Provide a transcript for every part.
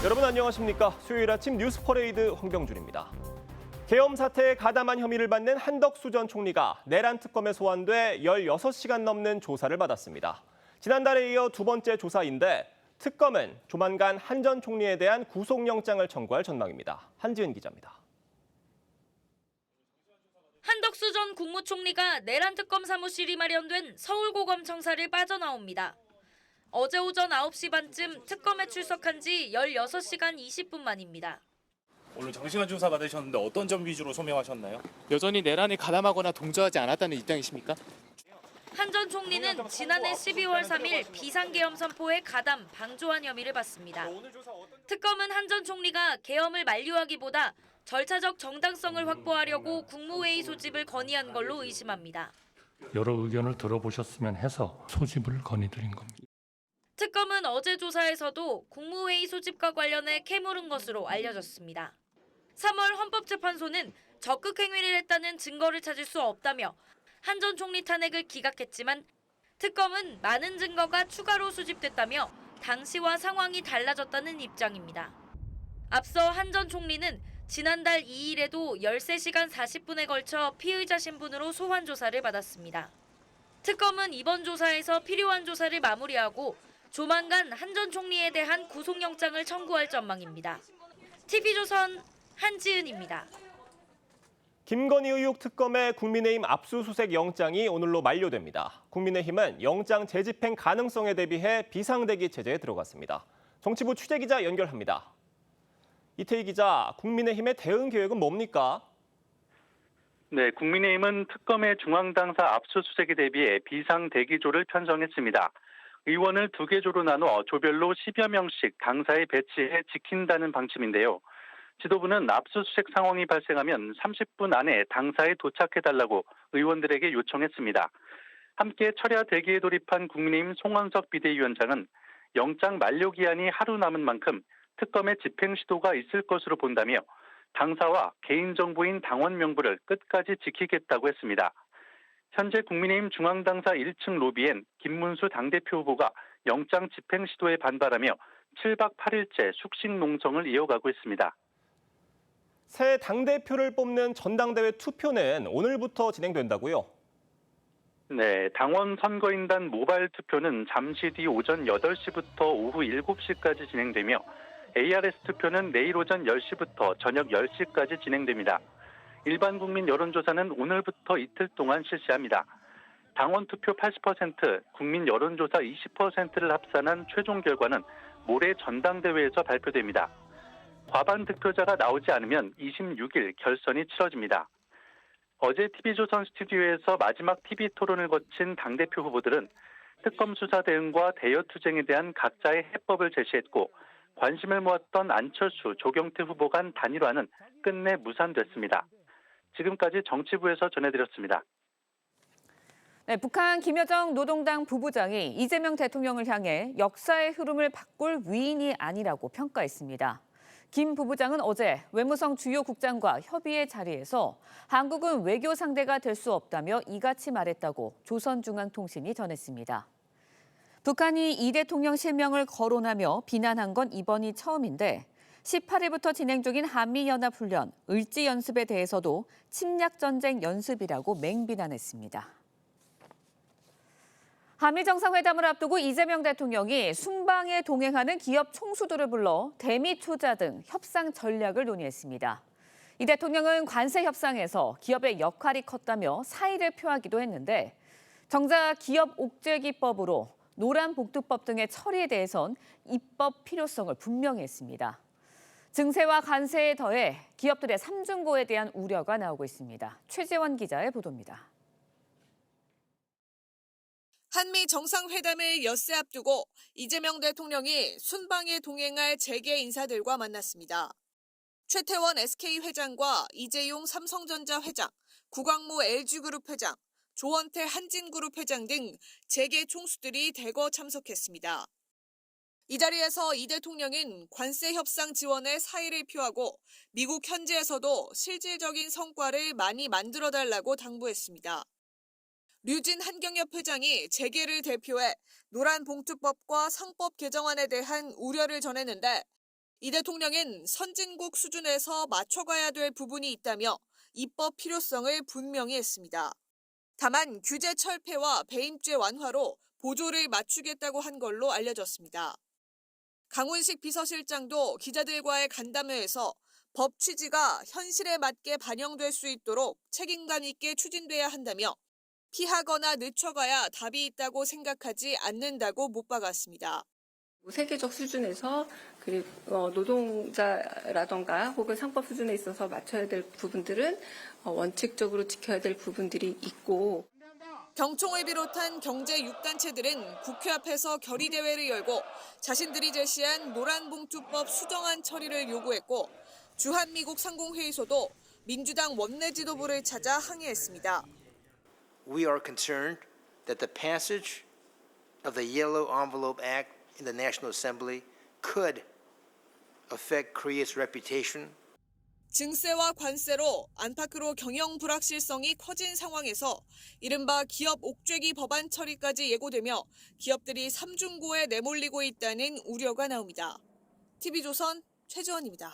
여러분 안녕하십니까? 수요일 아침 뉴스 퍼레이드 황병준입니다. 계엄 사태에 가담한 혐의를 받는 한덕수 전 총리가 내란 특검에 소환돼 16시간 넘는 조사를 받았습니다. 지난달에 이어 두 번째 조사인데 특검은 조만간 한 전 총리에 대한 구속영장을 청구할 전망입니다. 한지은 기자입니다. 한덕수 전 국무총리가 내란 특검 사무실이 마련된 서울고검청사를 빠져나옵니다. 어제 오전 9시 반쯤 특검에 출석한 지 16시간 20분 만입니다. 오늘 장시간 조사 받으셨는데 어떤 점 위주로 소명하셨나요? 여전히 내란에 가담하거나 동조하지 않았다는 입장이십니까? 한 전 총리는 지난해 12월 3일 비상계엄 선포에 가담, 방조한 혐의를 받습니다. 특검은 한 전 총리가 계엄을 만류하기보다 절차적 정당성을 확보하려고 국무회의 소집을 건의한 걸로 의심합니다. 여러 의견을 들어보셨으면 해서 소집을 건의드린 겁니다. 특검은 어제 조사에서도 국무회의 소집과 관련해 캐물은 것으로 알려졌습니다. 3월 헌법재판소는 적극 행위를 했다는 증거를 찾을 수 없다며 한 전 총리 탄핵을 기각했지만 특검은 많은 증거가 추가로 수집됐다며 당시와 상황이 달라졌다는 입장입니다. 앞서 한 전 총리는 지난달 2일에도 13시간 40분에 걸쳐 피의자 신분으로 소환 조사를 받았습니다. 특검은 이번 조사에서 필요한 조사를 마무리하고 조만간 한 전 총리에 대한 구속영장을 청구할 전망입니다. TV조선 한지은입니다. 김건희 의혹 특검의 국민의힘 압수수색 영장이 오늘로 만료됩니다. 국민의힘은 영장 재집행 가능성에 대비해 비상대기 체제에 들어갔습니다. 정치부 취재기자 연결합니다. 이태희 기자, 국민의힘의 대응 계획은 뭡니까? 네, 국민의힘은 특검의 중앙당사 압수수색에 대비해 비상대기조를 편성했습니다. 의원을 2개 조로 나눠 조별로 10여 명씩 당사에 배치해 지킨다는 방침인데요. 지도부는 압수수색 상황이 발생하면 30분 안에 당사에 도착해달라고 의원들에게 요청했습니다. 함께 철야 대기에 돌입한 국민의힘 송원석 비대위원장은 영장 만료 기한이 하루 남은 만큼 특검의 집행 시도가 있을 것으로 본다며 당사와 개인정보인 당원 명부를 끝까지 지키겠다고 했습니다. 현재 국민의힘 중앙당사 1층 로비엔 김문수 당대표 후보가 영장 집행 시도에 반발하며 7박 8일째 숙식 농성을 이어가고 있습니다. 새 당대표를 뽑는 전당대회 투표는 오늘부터 진행된다고요? 네, 당원 선거인단 모바일 투표는 잠시 뒤 오전 8시부터 오후 7시까지 진행되며 ARS 투표는 내일 오전 10시부터 저녁 10시까지 진행됩니다. 일반 국민 여론조사는 오늘부터 이틀 동안 실시합니다. 당원 투표 80%, 국민 여론조사 20%를 합산한 최종 결과는 모레 전당대회에서 발표됩니다. 과반 득표자가 나오지 않으면 26일 결선이 치러집니다. 어제 TV조선 스튜디오에서 마지막 TV 토론을 거친 당대표 후보들은 특검 수사 대응과 대여 투쟁에 대한 각자의 해법을 제시했고 관심을 모았던 안철수, 조경태 후보 간 단일화는 끝내 무산됐습니다. 지금까지 정치부에서 전해드렸습니다. 네, 북한 김여정 노동당 부부장이 이재명 대통령을 향해 역사의 흐름을 바꿀 위인이 아니라고 평가했습니다. 김 부부장은 어제 외무성 주요 국장과 협의의 자리에서 한국은 외교 상대가 될 수 없다며 이같이 말했다고 조선중앙통신이 전했습니다. 북한이 이 대통령 실명을 거론하며 비난한 건 이번이 처음인데 18일부터 진행 중인 한미연합훈련, 을지연습에 대해서도 침략전쟁 연습이라고 맹비난했습니다. 한미정상회담을 앞두고 이재명 대통령이 순방에 동행하는 기업 총수들을 불러 대미 투자 등 협상 전략을 논의했습니다. 이 대통령은 관세 협상에서 기업의 역할이 컸다며 사의를 표하기도 했는데 정작 기업 옥죄기법으로 노란복두법 등의 처리에 대해선 입법 필요성을 분명히 했습니다. 증세와 관세에 더해 기업들의 삼중고에 대한 우려가 나오고 있습니다. 최재원 기자의 보도입니다. 한미 정상회담을 엿새 앞두고 이재명 대통령이 순방에 동행할 재계 인사들과 만났습니다. 최태원 SK 회장과 이재용 삼성전자 회장, 구광모 LG그룹 회장, 조원태 한진그룹 회장 등 재계 총수들이 대거 참석했습니다. 이 자리에서 이 대통령은 관세 협상 지원에 사의를 표하고 미국 현지에서도 실질적인 성과를 많이 만들어달라고 당부했습니다. 류진 한경협 회장이 재계를 대표해 노란봉투법과 상법 개정안에 대한 우려를 전했는데 이 대통령은 선진국 수준에서 맞춰가야 될 부분이 있다며 입법 필요성을 분명히 했습니다. 다만 규제 철폐와 배임죄 완화로 보조를 맞추겠다고 한 걸로 알려졌습니다. 강훈식 비서실장도 기자들과의 간담회에서 법 취지가 현실에 맞게 반영될 수 있도록 책임감 있게 추진돼야 한다며 피하거나 늦춰가야 답이 있다고 생각하지 않는다고 못 박았습니다. 세계적 수준에서 그리고 노동자라던가 혹은 상법 수준에 있어서 맞춰야 될 부분들은 원칙적으로 지켜야 될 부분들이 있고 경총을 비롯한 경제 6단체들은 국회 앞에서 결의대회를 열고 자신들이 제시한 노란봉투법 수정안 처리를 요구했고 주한미국 상공회의소도 민주당 원내 지도부를 찾아 항의했습니다. We are concerned that the passage of the Yellow Envelope Act in the National Assembly could affect Korea's reputation. 증세와 관세로 안팎으로 경영 불확실성이 커진 상황에서 이른바 기업 옥죄기 법안 처리까지 예고되며 기업들이 삼중고에 내몰리고 있다는 우려가 나옵니다. TV조선 최지원입니다.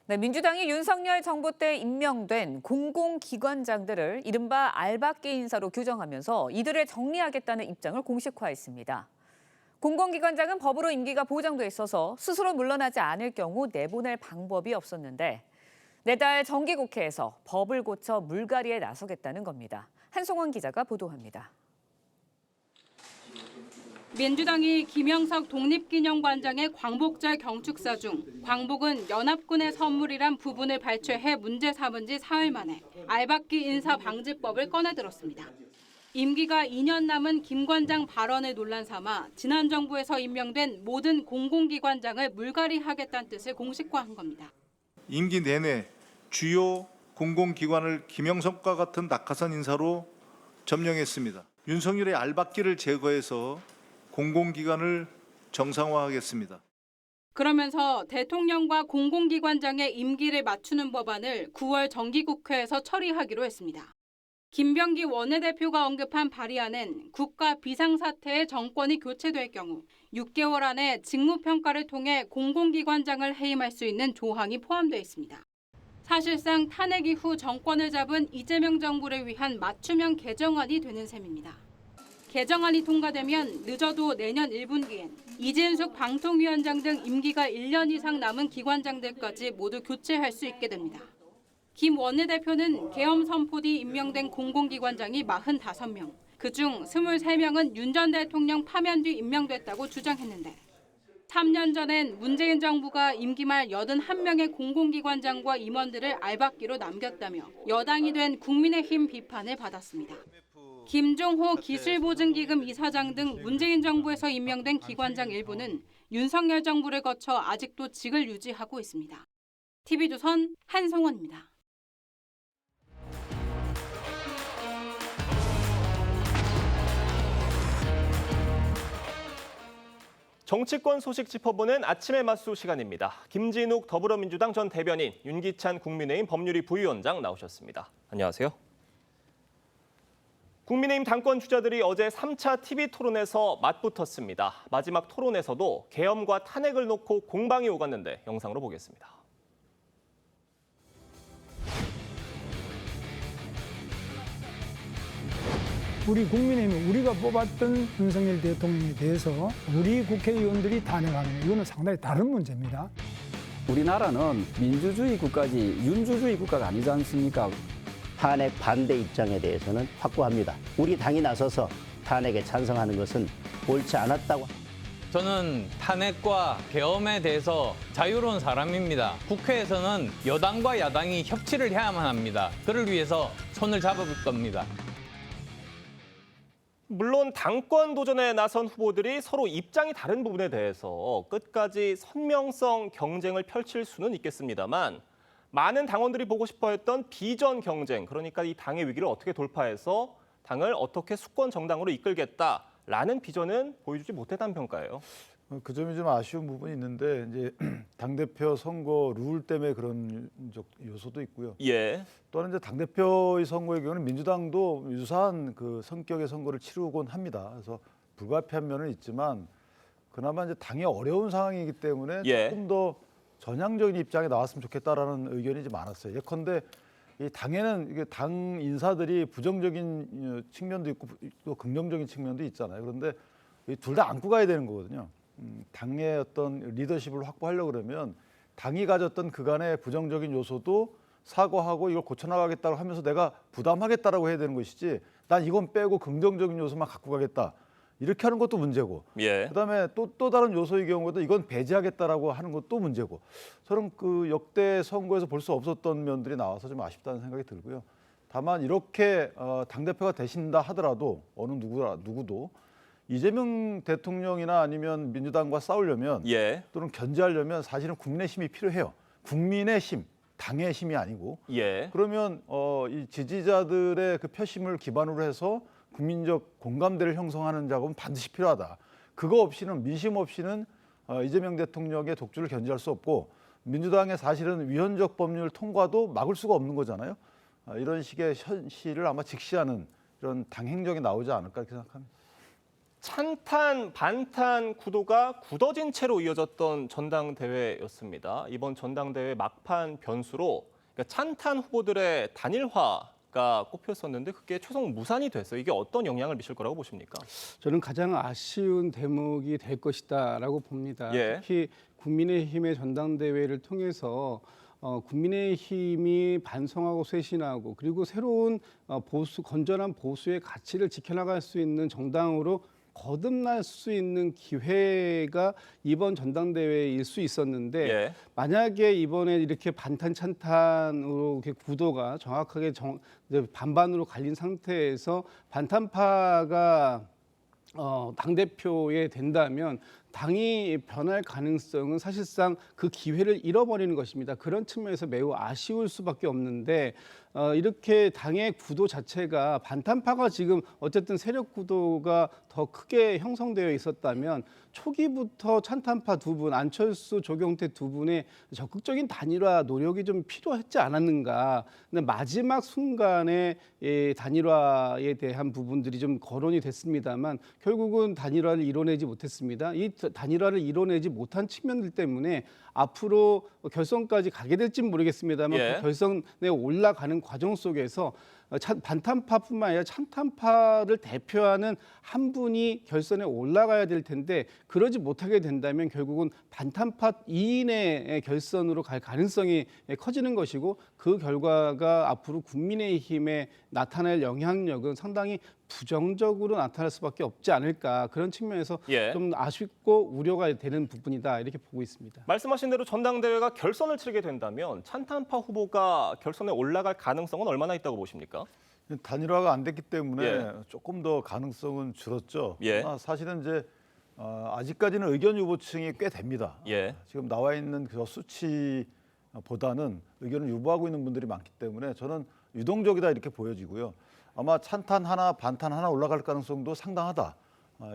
네, 민주당이 윤석열 정부 때 임명된 공공기관장들을 이른바 알박기 인사로 규정하면서 이들을 정리하겠다는 입장을 공식화했습니다. 공공기관장은 법으로 임기가 보장돼 있어서 스스로 물러나지 않을 경우 내보낼 방법이 없었는데 내달 정기국회에서 법을 고쳐 물갈이에 나서겠다는 겁니다. 한송원 기자가 보도합니다. 민주당이 김영석 독립기념관장의 광복절 경축사 중 광복은 연합군의 선물이란 부분을 발췌해 문제 삼은 지 사흘 만에 알박기 인사 방지법을 꺼내들었습니다. 임기가 2년 남은 김 관장 발언을 논란 삼아 지난 정부에서 임명된 모든 공공기관장을 물갈이하겠다는 뜻을 공식화한 겁니다. 임기 내내 주요 공공기관을 김영석과 같은 낙하산 인사로 점령했습니다. 윤석열의 알박기를 제거해서 공공기관을 정상화하겠습니다. 그러면서 대통령과 공공기관장의 임기를 맞추는 법안을 9월 정기국회에서 처리하기로 했습니다. 김병기 원내대표가 언급한 발의안은 국가 비상사태에 정권이 교체될 경우 6개월 안에 직무평가를 통해 공공기관장을 해임할 수 있는 조항이 포함되어 있습니다. 사실상 탄핵 이후 정권을 잡은 이재명 정부를 위한 맞춤형 개정안이 되는 셈입니다. 개정안이 통과되면 늦어도 내년 1분기엔 이진숙 방통위원장 등 임기가 1년 이상 남은 기관장들까지 모두 교체할 수 있게 됩니다. 김 원내대표는 계엄 선포 뒤 임명된 공공기관장이 45명, 그중 23명은 윤 전 대통령 파면 뒤 임명됐다고 주장했는데 3년 전엔 문재인 정부가 임기 말 81명의 공공기관장과 임원들을 알박기로 남겼다며 여당이 된 국민의힘 비판을 받았습니다. 김종호 기술보증기금 이사장 등 문재인 정부에서 임명된 기관장 일부는 윤석열 정부를 거쳐 아직도 직을 유지하고 있습니다. TV조선 한송원입니다. 정치권 소식 짚어보는 아침의 맞수 시간입니다. 김진욱 더불어민주당 전 대변인, 윤기찬 국민의힘 법률위 부위원장 나오셨습니다. 안녕하세요. 국민의힘 당권 주자들이 어제 3차 TV 토론에서 맞붙었습니다. 마지막 토론에서도 계엄과 탄핵을 놓고 공방이 오갔는데 영상으로 보겠습니다. 우리 국민의힘은 우리가 뽑았던 윤석열 대통령에 대해서 우리 국회의원들이 탄핵하는 이거는 상당히 다른 문제입니다. 우리나라는 민주주의 국가지 윤주주의 국가가 아니지 않습니까? 탄핵 반대 입장에 대해서는 확고합니다. 우리 당이 나서서 탄핵에 찬성하는 것은 옳지 않았다고. 저는 탄핵과 계엄에 대해서 자유로운 사람입니다. 국회에서는 여당과 야당이 협치를 해야만 합니다. 그를 위해서 손을 잡을 겁니다. 물론 당권 도전에 나선 후보들이 서로 입장이 다른 부분에 대해서 끝까지 선명성 경쟁을 펼칠 수는 있겠습니다만 많은 당원들이 보고 싶어했던 비전 경쟁, 그러니까 이 당의 위기를 어떻게 돌파해서 당을 어떻게 수권 정당으로 이끌겠다라는 비전은 보여주지 못했다는 평가예요. 그 점이 좀 아쉬운 부분이 있는데 이제 당대표 선거 룰 때문에 그런 요소도 있고요. 예. 또한 이제 당대표의 선거의 경우는 민주당도 유사한 그 성격의 선거를 치르곤 합니다. 그래서 불가피한 면은 있지만 그나마 이제 당이 어려운 상황이기 때문에 예. 조금 더 전향적인 입장에 나왔으면 좋겠다라는 의견이 좀 많았어요. 예컨대 이 당에는 이게 당 인사들이 부정적인 측면도 있고 또 긍정적인 측면도 있잖아요. 그런데 둘 다 안고 가야 되는 거거든요. 당의 어떤 리더십을 확보하려고 그러면 당이 가졌던 그간의 부정적인 요소도 사과하고 이걸 고쳐나가겠다고 하면서 내가 부담하겠다라고 해야 되는 것이지 난 이건 빼고 긍정적인 요소만 갖고 가겠다. 이렇게 하는 것도 문제고 예. 그다음에 또 다른 요소의 경우에도 이건 배제하겠다라고 하는 것도 문제고 저는 그 역대 선거에서 볼 수 없었던 면들이 나와서 좀 아쉽다는 생각이 들고요. 다만 이렇게 당대표가 되신다 하더라도 어느 누구도 이재명 대통령이나 아니면 민주당과 싸우려면 예. 또는 견제하려면 사실은 국민의 힘이 필요해요. 국민의 힘, 당의 힘이 아니고 예. 그러면 이 지지자들의 그 표심을 기반으로 해서 국민적 공감대를 형성하는 작업은 반드시 필요하다. 그거 없이는 민심 없이는 이재명 대통령의 독주를 견제할 수 없고 민주당의 사실은 위헌적 법률 통과도 막을 수가 없는 거잖아요. 이런 식의 현실을 아마 직시하는 이런 당 행정이 나오지 않을까 이렇게 생각합니다. 찬탄, 반탄 구도가 굳어진 채로 이어졌던 전당대회였습니다. 이번 전당대회 막판 변수로 그러니까 찬탄 후보들의 단일화가 꼽혔었는데 그게 최종 무산이 됐어요. 이게 어떤 영향을 미칠 거라고 보십니까? 저는 가장 아쉬운 대목이 될 것이다라고 봅니다. 예. 특히 국민의힘의 전당대회를 통해서 국민의힘이 반성하고 쇄신하고 그리고 새로운 건전한 보수의 가치를 지켜나갈 수 있는 정당으로 거듭날 수 있는 기회가 이번 전당대회일 수 있었는데 예. 만약에 이번에 이렇게 반탄 찬탄으로 이렇게 구도가 정확하게 이제 반반으로 갈린 상태에서 반탄파가 당대표에 된다면 당이 변할 가능성은 사실상 그 기회를 잃어버리는 것입니다. 그런 측면에서 매우 아쉬울 수밖에 없는데 이렇게 당의 구도 자체가 반탄파가 지금 어쨌든 세력 구도가 더 크게 형성되어 있었다면 초기부터 찬탄파 두 분, 안철수, 조경태 두 분의 적극적인 단일화 노력이 좀 필요했지 않았는가. 근데 마지막 순간에 단일화에 대한 부분들이 좀 거론이 됐습니다만 결국은 단일화를 이뤄내지 못했습니다. 이 단일화를 이뤄내지 못한 측면들 때문에 앞으로 결선까지 가게 될지는 모르겠습니다만 예. 그 결선에 올라가는 과정 속에서 반탄파뿐만 아니라 찬탄파를 대표하는 한 분이 결선에 올라가야 될 텐데 그러지 못하게 된다면 결국은 반탄파 2인의 결선으로 갈 가능성이 커지는 것이고 그 결과가 앞으로 국민의힘에 나타날 영향력은 상당히 부정적으로 나타날 수밖에 없지 않을까 그런 측면에서 예. 좀 아쉽고 우려가 되는 부분이다 이렇게 보고 있습니다. 말씀하신 대로 전당대회가 결선을 치르게 된다면 찬탄파 후보가 결선에 올라갈 가능성은 얼마나 있다고 보십니까? 단일화가 안 됐기 때문에 예. 조금 조금 더 가능성은 줄었죠. 예. 사실은 이제 아직까지는 의견 유보층이 꽤 됩니다. 예. 지금 나와 있는 그 수치보다는 의견을 유보하고 있는 분들이 많기 때문에 저는 유동적이다 이렇게 보여지고요. 아마 찬탄 하나, 반탄 하나 올라갈 가능성도 상당하다.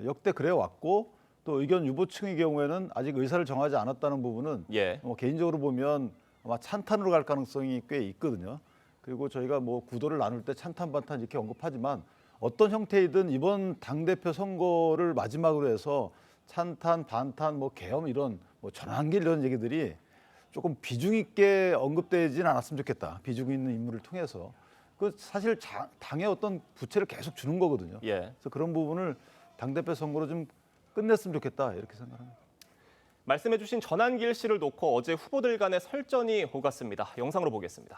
역대 그래 왔고 또 의견 유보층의 경우에는 아직 의사를 정하지 않았다는 부분은 예. 개인적으로 보면 아마 찬탄으로 갈 가능성이 꽤 있거든요. 그리고 저희가 뭐 구도를 나눌 때 찬탄, 반탄 이렇게 언급하지만 어떤 형태이든 이번 당대표 선거를 마지막으로 해서 찬탄, 반탄, 뭐 계엄 이런 뭐 전환길 이런 얘기들이 조금 비중 있게 언급되지는 않았으면 좋겠다. 비중 있는 인물을 통해서. 그 사실 당의 어떤 부채를 계속 주는 거거든요. 예. 그래서 그런 부분을 당대표 선거로 좀 끝냈으면 좋겠다 이렇게 생각합니다. 말씀해주신 전환길 씨를 놓고 어제 후보들 간의 설전이 오갔습니다. 영상으로 보겠습니다.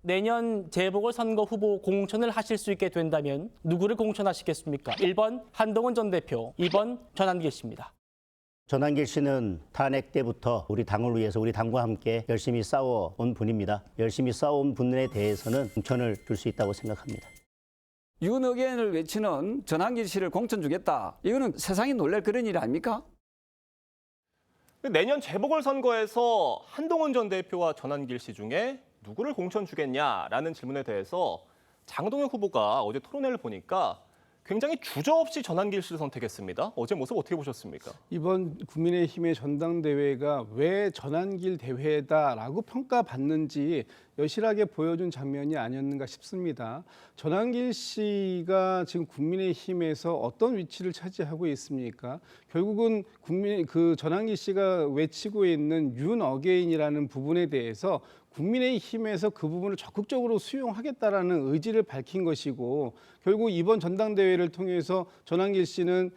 내년 재보궐선거 후보 공천을 하실 수 있게 된다면 누구를 공천하시겠습니까? 1번 한동훈 전 대표, 2번 전환길 씨입니다. 전환길 씨는 탄핵 때부터 우리 당을 위해서 우리 당과 함께 열심히 싸워온 분입니다. 열심히 싸워온 분에 대해서는 공천을 줄 수 있다고 생각합니다. 윤 의견을 외치는 전환길 씨를 공천 주겠다. 이거는 세상이 놀랄 그런 일 아닙니까? 내년 재보궐선거에서 한동훈 전 대표와 전환길 씨 중에 누구를 공천 주겠냐라는 질문에 대해서 장동혁 후보가 어제 토론회를 보니까 굉장히 주저없이 전환길 씨를 선택했습니다. 어제 모습 어떻게 보셨습니까? 이번 국민의힘의 전당대회가 왜 전환길 대회다라고 평가받는지 여실하게 보여준 장면이 아니었는가 싶습니다. 전환길 씨가 지금 국민의힘에서 어떤 위치를 차지하고 있습니까? 결국은 전환길 씨가 외치고 있는 윤 어게인이라는 부분에 대해서 국민의힘에서 그 부분을 적극적으로 수용하겠다라는 의지를 밝힌 것이고, 결국 이번 전당대회를 통해서 전환길 씨는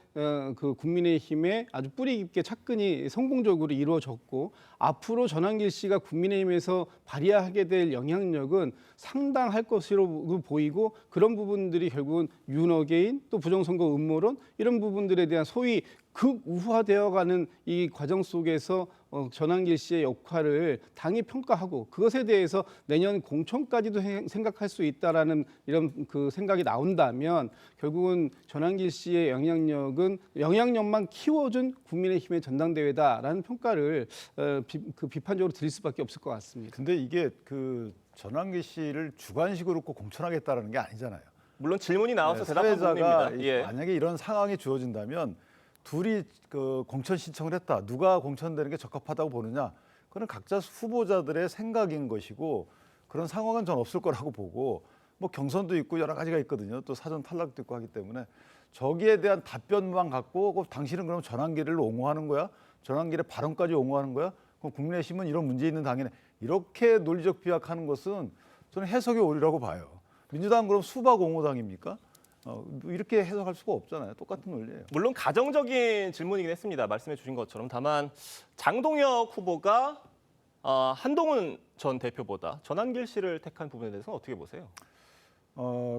그 국민의힘에 아주 뿌리 깊게 착근이 성공적으로 이루어졌고, 앞으로 전환길 씨가 국민의힘에서 발휘하게 될 영향력은 상당할 것으로 보이고, 그런 부분들이 결국은 윤 어게인 또 부정선거 음모론 이런 부분들에 대한 소위 극우화되어가는 이 과정 속에서 전환길 씨의 역할을 당이 평가하고, 그것에 대해서 내년 공천까지도 생각할 수 있다라는 이런 그 생각이 나온다면, 결국은 전환길 씨의 영향력만 키워준 국민의힘의 전당대회다라는 평가를 비판적으로 드릴 수밖에 없을 것 같습니다. 근데 이게 그 전환길 씨를 주관식으로 꼭 공천하겠다라는 게 아니잖아요. 물론 질문이 나와서 대답한 부분입니다. 예. 만약에 이런 상황이 주어진다면 둘이 그 공천 신청을 했다. 누가 공천되는 게 적합하다고 보느냐? 그건 각자 후보자들의 생각인 것이고, 그런 상황은 전 없을 거라고 보고, 뭐 경선도 있고 여러 가지가 있거든요. 또 사전 탈락도 있고 하기 때문에 저기에 대한 답변만 갖고 당신은 그럼 전환길을 옹호하는 거야? 전환길의 발언까지 옹호하는 거야? 그럼 국민의힘은 이런 문제 있는 당이네. 이렇게 논리적 비약하는 것은 저는 해석이 오리라고 봐요. 민주당은 그럼 수박 옹호당입니까? 이렇게 해석할 수가 없잖아요. 똑같은 논리예요. 물론 가정적인 질문이긴 했습니다. 말씀해 주신 것처럼. 다만 장동혁 후보가 한동훈 전 대표보다 전환길 씨를 택한 부분에 대해서는 어떻게 보세요?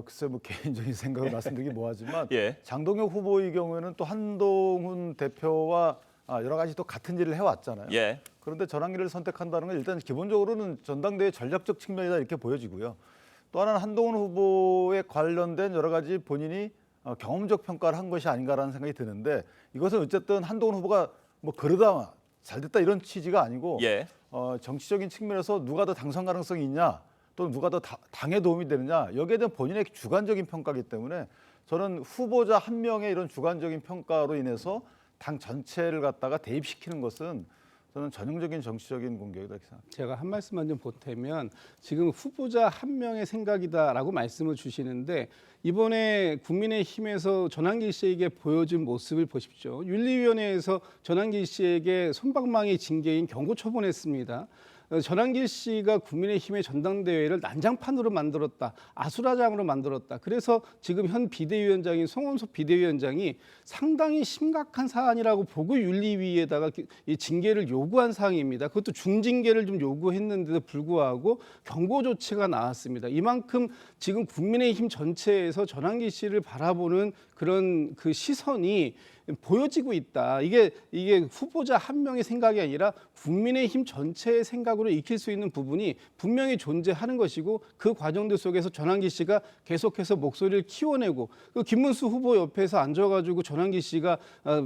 글쎄 뭐 개인적인 생각을 말씀드리기 뭐하지만 예. 장동혁 후보의 경우에는 또 한동훈 대표와 여러 가지 또 같은 일을 해왔잖아요. 예. 그런데 전환길을 선택한다는 건 일단 기본적으로는 전당대회 전략적 측면이다 이렇게 보여지고요. 또 하나는 한동훈 후보에 관련된 여러 가지 본인이 경험적 평가를 한 것이 아닌가라는 생각이 드는데, 이것은 어쨌든 한동훈 후보가 뭐 그러다 잘됐다 이런 취지가 아니고 예. 정치적인 측면에서 누가 더 당선 가능성이 있냐, 또는 누가 더 당에 도움이 되느냐, 여기에 대한 본인의 주관적인 평가이기 때문에 저는 후보자 한 명의 이런 주관적인 평가로 인해서 당 전체를 갖다가 대입시키는 것은 저는 전형적인 정치적인 공격이다 이렇게 생각합니다. 제가 한 말씀만 좀 보태면, 지금 후보자 한 명의 생각이다라고 말씀을 주시는데, 이번에 국민의힘에서 전환길 씨에게 보여준 모습을 보십시오. 윤리위원회에서 전환길 씨에게 솜방망이 징계인 경고 처분했습니다. 전환길 씨가 국민의힘의 전당대회를 난장판으로 만들었다, 아수라장으로 만들었다. 그래서 지금 현 비대위원장인 송원석 비대위원장이 상당히 심각한 사안이라고 보고 윤리위에다가 이 징계를 요구한 사항입니다. 그것도 중징계를 좀 요구했는데도 불구하고 경고 조치가 나왔습니다. 이만큼 지금 국민의힘 전체에서 전환길 씨를 바라보는 그런 그 시선이 보여지고 있다. 이게 후보자 한 명의 생각이 아니라 국민의힘 전체의 생각으로 익힐 수 있는 부분이 분명히 존재하는 것이고, 그 과정들 속에서 전환길 씨가 계속해서 목소리를 키워내고, 그 김문수 후보 옆에서 앉아가지고 전환길 씨가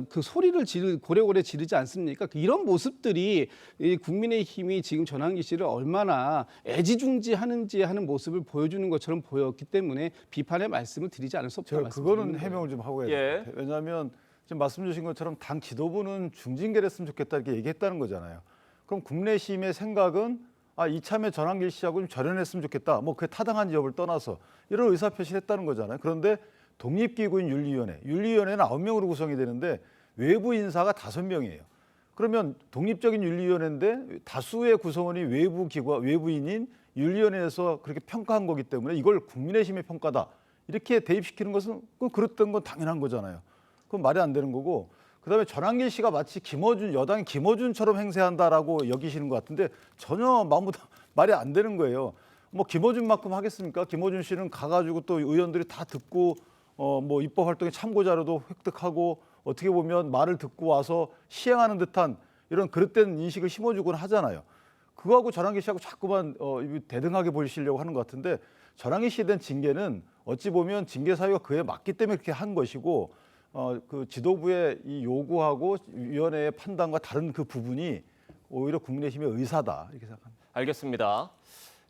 그 소리를 고래고래 지르지 않습니까? 이런 모습들이 이 국민의힘이 지금 전환길 씨를 얼마나 애지중지하는지 하는 모습을 보여주는 것처럼 보였기 때문에 비판의 말씀을 드리지 않을 수 없다고 제가 그거는 말씀드립니다. 해명을 좀 하고 해야 돼요. 왜냐하면 지금 말씀 주신 것처럼 당 지도부는 중징계를 했으면 좋겠다 이렇게 얘기했다는 거잖아요. 그럼 국민의힘의 생각은 이참에 전환길 씨하고 좀 절연했으면 좋겠다. 뭐 그게 타당한지 여부를 떠나서 이런 의사표시를 했다는 거잖아요. 그런데 독립기구인 윤리위원회는 9명으로 구성이 되는데 외부 인사가 5명이에요. 그러면 독립적인 윤리위원회인데 다수의 구성원이 외부인인 윤리위원회에서 그렇게 평가한 거기 때문에 이걸 국민의힘의 평가다 이렇게 대입시키는 것은 그랬던 건 당연한 거잖아요. 그건 말이 안 되는 거고, 그다음에 전환길 씨가 마치 여당이 김어준처럼 행세한다라고 여기시는 것 같은데 전혀 마음보다 말이 안 되는 거예요. 뭐 김어준만큼 하겠습니까? 김어준 씨는 가가지고 또 의원들이 다 듣고 뭐 입법 활동에 참고 자료도 획득하고 어떻게 보면 말을 듣고 와서 시행하는 듯한 이런 그릇된 인식을 심어주곤 하잖아요. 그거하고 전환길 씨하고 자꾸만 대등하게 보시려고 하는 것 같은데, 전환길 씨에 대한 징계는 어찌 보면 징계 사유가 그에 맞기 때문에 그렇게 한 것이고, 그 지도부의 이 요구하고 위원회의 판단과 다른 그 부분이 오히려 국민의힘의 의사다 이렇게 생각합니다. 알겠습니다.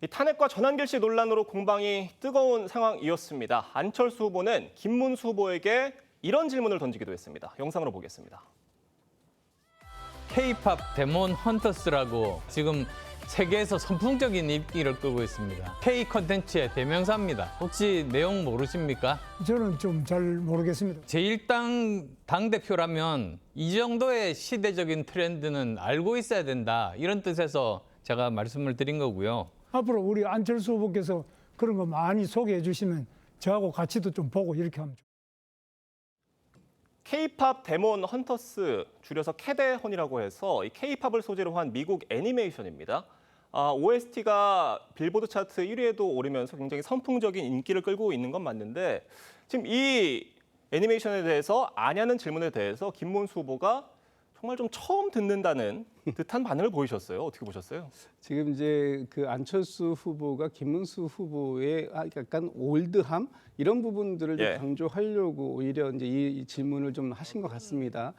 이 탄핵과 전환길시 논란으로 공방이 뜨거운 상황이었습니다. 안철수 후보는 김문수 후보에게 이런 질문을 던지기도 했습니다. 영상으로 보겠습니다. K-팝 데몬 헌터스라고 지금 세계에서 선풍적인 인기를 끌고 있습니다. K 컨텐츠의 대명사입니다. 혹시 내용 모르십니까? 저는 좀 잘 모르겠습니다. 제1당 당대표라면 이 정도의 시대적인 트렌드는 알고 있어야 된다. 이런 뜻에서 제가 말씀을 드린 거고요. 앞으로 우리 안철수 후보께서 그런 거 많이 소개해 주시면 저하고 같이도 좀 보고 이렇게 하면 좋겠습니다. K-팝 데몬 헌터스, 줄여서 캐데헌이라고 해서 이 K-팝을 소재로 한 미국 애니메이션입니다. OST가 빌보드 차트 1위에도 오르면서 굉장히 선풍적인 인기를 끌고 있는 건 맞는데 지금 이 애니메이션에 대해서 아냐는 질문에 대해서 김문수 후보가 정말 좀 처음 듣는다는 듯한 반응을 보이셨어요. 어떻게 보셨어요? 지금 이제 그 안철수 후보가 김문수 후보의 약간 올드함 이런 부분들을 좀 강조하려고 오히려 이제 이 질문을 좀 하신 것 같습니다.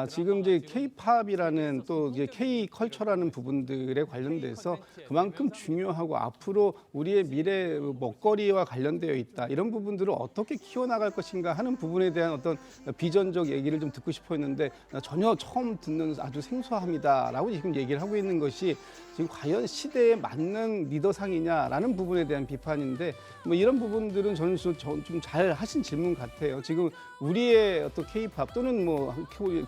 지금 이제 K-팝이라는 또 이제 K-컬처라는 부분들에 관련돼서 그만큼 중요하고 앞으로 우리의 미래 먹거리와 관련되어 있다. 이런 부분들을 어떻게 키워나갈 것인가 하는 부분에 대한 어떤 비전적 얘기를 좀 듣고 싶었는데 전혀 처음 듣는 아주 생소합니다라고 지금 얘기를 하고 있는 것이 지금 과연 시대에 맞는 리더상이냐라는 부분에 대한 비판인데 뭐 이런 부분들은 저는 좀 잘 하신 질문 같아요. 지금 우리의 어떤 K-팝 또는 뭐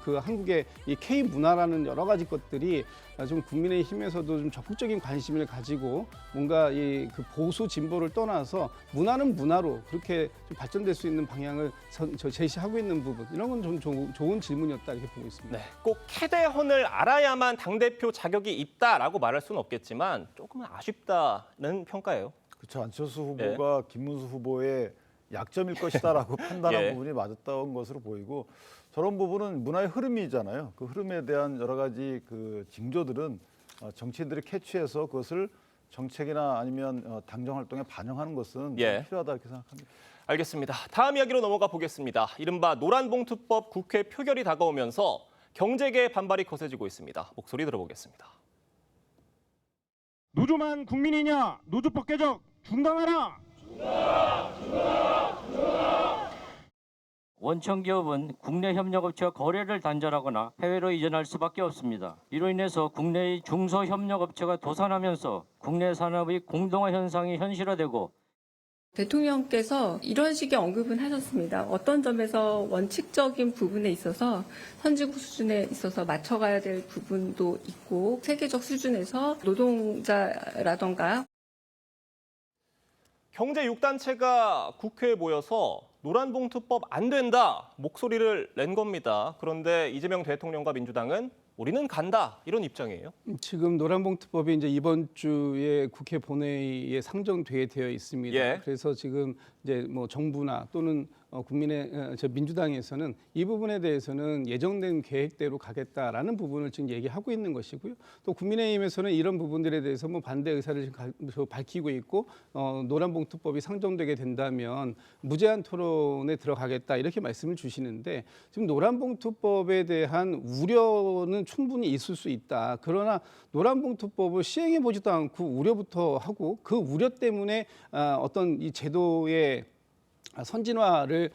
그 한국의 이 K 문화라는 여러 가지 것들이 좀 국민의힘에서도 좀 적극적인 관심을 가지고 뭔가 이 그 보수 진보를 떠나서 문화는 문화로 그렇게 좀 발전될 수 있는 방향을 제시하고 있는 부분 이런 건 좀 좋은 질문이었다 이렇게 보고 있습니다. 네, 꼭 캐데헌을 알아야만 당대표 자격이 있다라고 말할 수는 없겠지만 조금은 아쉽다는 평가예요. 그렇죠. 안철수 후보가 김문수 후보의 약점일 것이다라고 판단한 부분이 맞았던 것으로 보이고 저런 부분은 문화의 흐름이잖아요. 그 흐름에 대한 여러 가지 그 징조들은 정치인들이 캐치해서 그것을 정책이나 아니면 당정 활동에 반영하는 것은 필요하다 이렇게 생각합니다. 알겠습니다. 다음 이야기로 넘어가 보겠습니다. 이른바 노란봉투법 국회 표결이 다가오면서 경제계의 반발이 거세지고 있습니다. 목소리 들어보겠습니다. 노조만 국민이냐? 노조법 개정 중단하라! 원청 기업은 국내 협력업체와 거래를 단절하거나 해외로 이전할 수밖에 없습니다. 이로 인해서 국내의 중소협력업체가 도산하면서 국내 산업의 공동화 현상이 현실화되고 대통령께서 이런 식의 언급은 하셨습니다. 어떤 점에서 원칙적인 부분에 있어서 선진국 수준에 있어서 맞춰가야 될 부분도 있고 세계적 수준에서 노동자라던가 경제 6단체가 국회에 모여서 노란봉투법 안 된다 목소리를 낸 겁니다. 그런데 이재명 대통령과 민주당은 우리는 간다 이런 입장이에요. 지금 노란봉투법이 이제 이번 주에 국회 본회의에 상정되어 있습니다. 그래서 지금 이제 뭐 정부나 또는 민주당에서는 이 부분에 대해서는 예정된 계획대로 가겠다라는 부분을 지금 얘기하고 있는 것이고요. 또 국민의힘에서는 이런 부분들에 대해서 뭐 반대 의사를 지금 밝히고 있고 노란봉투법이 상정되게 된다면 무제한 토론에 들어가겠다 이렇게 말씀을 주시는데 지금 노란봉투법에 대한 우려는 충분히 있을 수 있다. 그러나 노란봉투법을 시행해 보지도 않고 우려부터 하고 그 우려 때문에 어떤 이 제도의 선진화를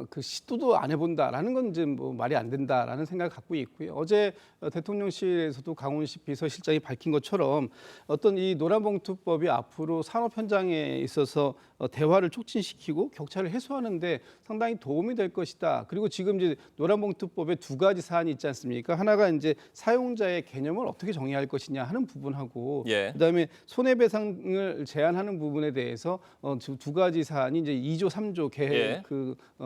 그 시도도 안 해본다라는 건 이제 뭐 말이 안 된다라는 생각을 갖고 있고요. 어제 대통령실에서도 강훈식 비서실장이 밝힌 것처럼 어떤 이 노란봉투법이 앞으로 산업 현장에 있어서 대화를 촉진시키고 격차를 해소하는데 상당히 도움이 될 것이다. 그리고 지금 이제 노란봉투법에 두 가지 사안이 있지 않습니까? 하나가 이제 사용자의 개념을 어떻게 정의할 것이냐 하는 부분하고 그다음에 손해배상을 제한하는 부분에 대해서 두 가지 사안이 이제 2조 3조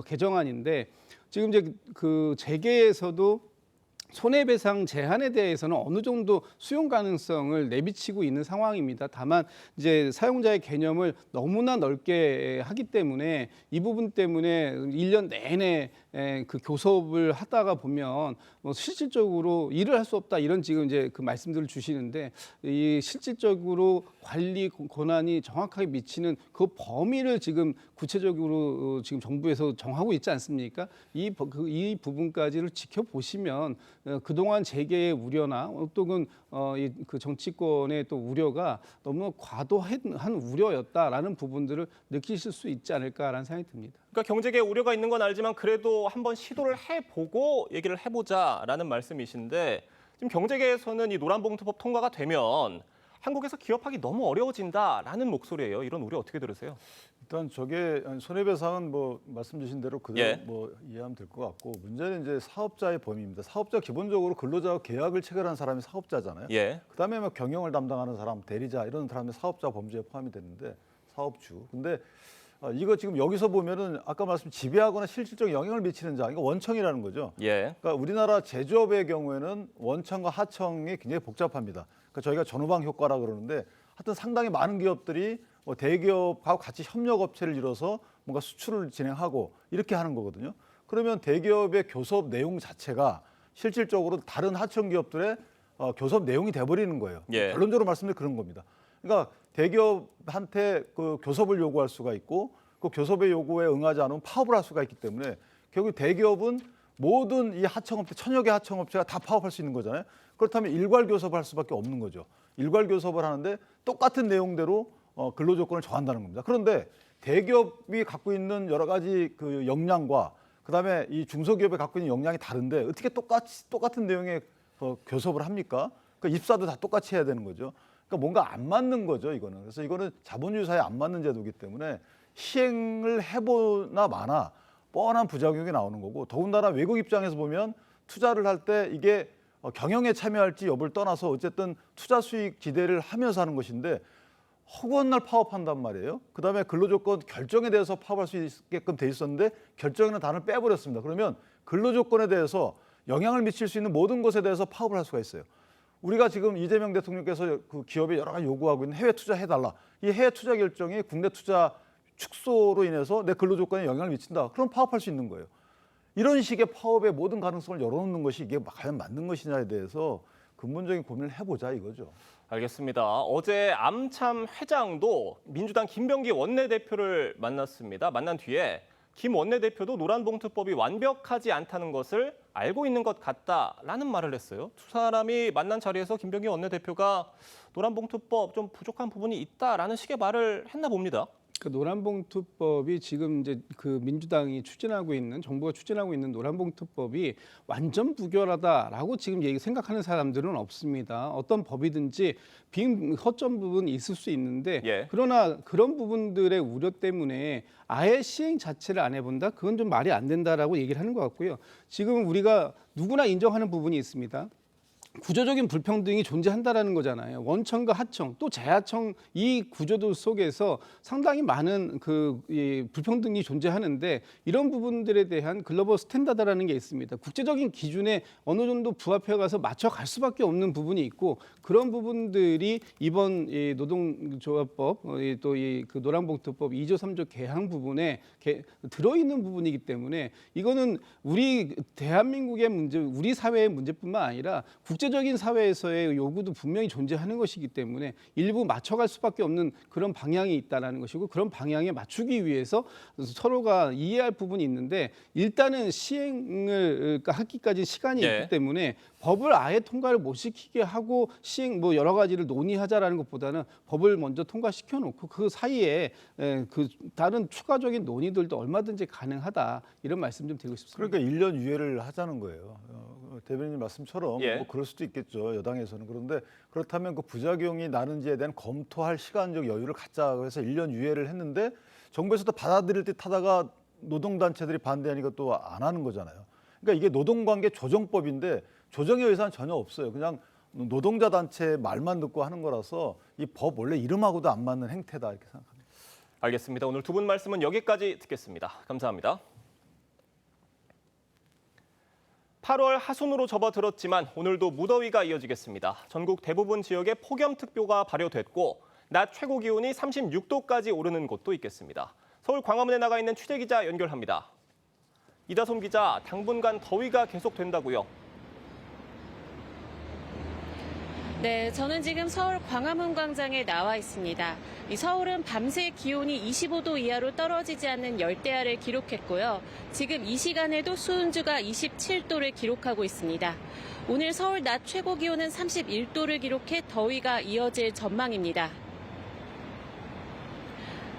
개정안인데 지금 이제 그 재계에서도 손해배상 제한에 대해서는 어느 정도 수용 가능성을 내비치고 있는 상황입니다. 다만 이제 사용자의 개념을 너무나 넓게 하기 때문에 이 부분 때문에 1년 내내 그 교섭을 하다가 보면 뭐 실질적으로 일을 할 수 없다 이런 지금 이제 그 말씀들을 주시는데 이 실질적으로 관리 권한이 정확하게 미치는 그 범위를 지금 구체적으로 지금 정부에서 정하고 있지 않습니까? 이 부분까지를 지켜보시면 그동안 재계의 우려나 또는 그 정치권의 또 우려가 너무 과도한 우려였다라는 부분들을 느끼실 수 있지 않을까라는 생각이 듭니다. 그러니까 경제계 우려가 있는 건 알지만 그래도 한번 시도를 해보고 얘기를 해보자라는 말씀이신데 지금 경제계에서는 이 노란봉투법 통과가 되면 한국에서 기업하기 너무 어려워진다라는 목소리예요. 이런 우려 어떻게 들으세요? 일단 저게 손해배상은 뭐 말씀 주신 대로 그대로 예. 뭐 이해하면 될 것 같고 문제는 이제 사업자의 범위입니다. 사업자 기본적으로 근로자와 계약을 체결한 사람이 사업자잖아요. 예. 그다음에 뭐 경영을 담당하는 사람, 대리자 이런 사람이 사업자 범주에 포함이 되는데 사업주. 근데 이거 지금 여기서 보면은 아까 말씀 지배하거나 실질적 영향을 미치는 자, 이거 원청이라는 거죠. 예. 그러니까 우리나라 제조업의 경우에는 원청과 하청이 굉장히 복잡합니다. 그러니까 저희가 전후방 효과라 그러는데 하여튼 상당히 많은 기업들이 대기업하고 같이 협력업체를 이뤄서 뭔가 수출을 진행하고 이렇게 하는 거거든요. 그러면 대기업의 교섭 내용 자체가 실질적으로 다른 하청 기업들의 교섭 내용이 돼버리는 거예요. 예. 결론적으로 말씀드리면 그런 겁니다. 그러니까 대기업한테 그 교섭을 요구할 수가 있고 그 교섭의 요구에 응하지 않으면 파업을 할 수가 있기 때문에 결국 대기업은 모든 이 하청업체, 1000여 개 하청업체가 다 파업할 수 있는 거잖아요. 그렇다면 일괄 교섭을 할 수밖에 없는 거죠. 일괄 교섭을 하는데 똑같은 내용대로 근로조건을 정한다는 겁니다. 그런데 대기업이 갖고 있는 여러 가지 그 역량과 그다음에 이 중소기업이 갖고 있는 역량이 다른데 어떻게 똑같은 내용의 교섭을 합니까? 그러니까 입사도 다 똑같이 해야 되는 거죠. 그러니까 뭔가 안 맞는 거죠, 이거는. 그래서 이거는 자본주의 사회에 안 맞는 제도이기 때문에 시행을 해보나 마나 뻔한 부작용이 나오는 거고 더군다나 외국 입장에서 보면 투자를 할 때 이게 경영에 참여할지 여부를 떠나서 어쨌든 투자 수익 기대를 하면서 하는 것인데 허구한 날 파업한단 말이에요. 그다음에 근로조건 결정에 대해서 파업할 수 있게끔 돼 있었는데 결정이라는 단어를 빼버렸습니다. 그러면 근로조건에 대해서 영향을 미칠 수 있는 모든 것에 대해서 파업을 할 수가 있어요. 우리가 지금 이재명 대통령께서 그 기업에 여러 가지 요구하고 있는 해외 투자 해달라. 이 해외 투자 결정이 국내 투자 축소로 인해서 내 근로조건에 영향을 미친다. 그럼 파업할 수 있는 거예요. 이런 식의 파업의 모든 가능성을 열어놓는 것이 이게 과연 맞는 것이냐에 대해서 근본적인 고민을 해보자 이거죠. 알겠습니다. 어제 암참 회장도 민주당 김병기 원내대표를 만났습니다. 만난 뒤에 김 원내대표도 노란봉투법이 완벽하지 않다는 것을 알고 있는 것 같다라는 말을 했어요. 두 사람이 만난 자리에서 김병기 원내대표가 노란봉투법 좀 부족한 부분이 있다라는 식의 말을 했나 봅니다. 그 노란봉투법이 지금 이제 그 민주당이 추진하고 있는 정부가 추진하고 있는 노란봉투법이 완전 부결하다라고 지금 생각하는 사람들은 없습니다. 어떤 법이든지 빈 허점 부분이 있을 수 있는데 예. 그러나 그런 부분들의 우려 때문에 아예 시행 자체를 안 해본다? 그건 좀 말이 안 된다라고 얘기를 하는 것 같고요. 지금 우리가 누구나 인정하는 부분이 있습니다. 구조적인 불평등이 존재한다라는 거잖아요. 원청과 하청, 또 재하청 이 구조도 속에서 상당히 많은 이 불평등이 존재하는데 이런 부분들에 대한 글로벌 스탠다드라는 게 있습니다. 국제적인 기준에 어느 정도 부합해 가서 맞춰갈 수밖에 없는 부분이 있고 그런 부분들이 이번 이 노동조합법 또 이 그 노란봉투법 2조 3조 개항 부분에 들어있는 부분이기 때문에 이거는 우리 대한민국의 문제, 우리 사회의 문제뿐만 아니라 국제적인 사회에서의 요구도 분명히 존재하는 것이기 때문에 일부 맞춰갈 수밖에 없는 그런 방향이 있다는 것이고 그런 방향에 맞추기 위해서 서로가 이해할 부분이 있는데 일단은 시행을 하기까지 시간이 예. 있기 때문에 법을 아예 통과를 못 시키게 하고 시행 뭐 여러 가지를 논의하자라는 것보다는 법을 먼저 통과시켜 놓고 그 사이에 그 다른 추가적인 논의들도 얼마든지 가능하다 이런 말씀 좀 드리고 싶습니다. 그러니까 1년 유예를 하자는 거예요. 대변인 말씀처럼 예. 뭐 그럴 수도 있겠죠. 여당에서는. 그런데 그렇다면 그 부작용이 나는지에 대한 검토할 시간적 여유를 갖자고 해서 1년 유예를 했는데 정부에서도 받아들일 듯 하다가 노동단체들이 반대하니까 또 안 하는 거잖아요. 그러니까 이게 노동관계 조정법인데 조정의 의사는 전혀 없어요. 그냥 노동자 단체 말만 듣고 하는 거라서 이 법 원래 이름하고도 안 맞는 행태다 이렇게 생각합니다. 알겠습니다. 오늘 두 분 말씀은 여기까지 듣겠습니다. 감사합니다. 8월 하순으로 접어들었지만 오늘도 무더위가 이어지겠습니다. 전국 대부분 지역에 폭염특보가 발효됐고 낮 최고 기온이 36도까지 오르는 곳도 있겠습니다. 서울 광화문에 나가 있는 취재기자 연결합니다. 이다솜 기자, 당분간 더위가 계속된다고요? 네, 저는 지금 서울 광화문 광장에 나와 있습니다. 이 서울은 밤새 기온이 25도 이하로 떨어지지 않는 열대야를 기록했고요. 지금 이 시간에도 수은주가 27도를 기록하고 있습니다. 오늘 서울 낮 최고 기온은 31도를 기록해 더위가 이어질 전망입니다.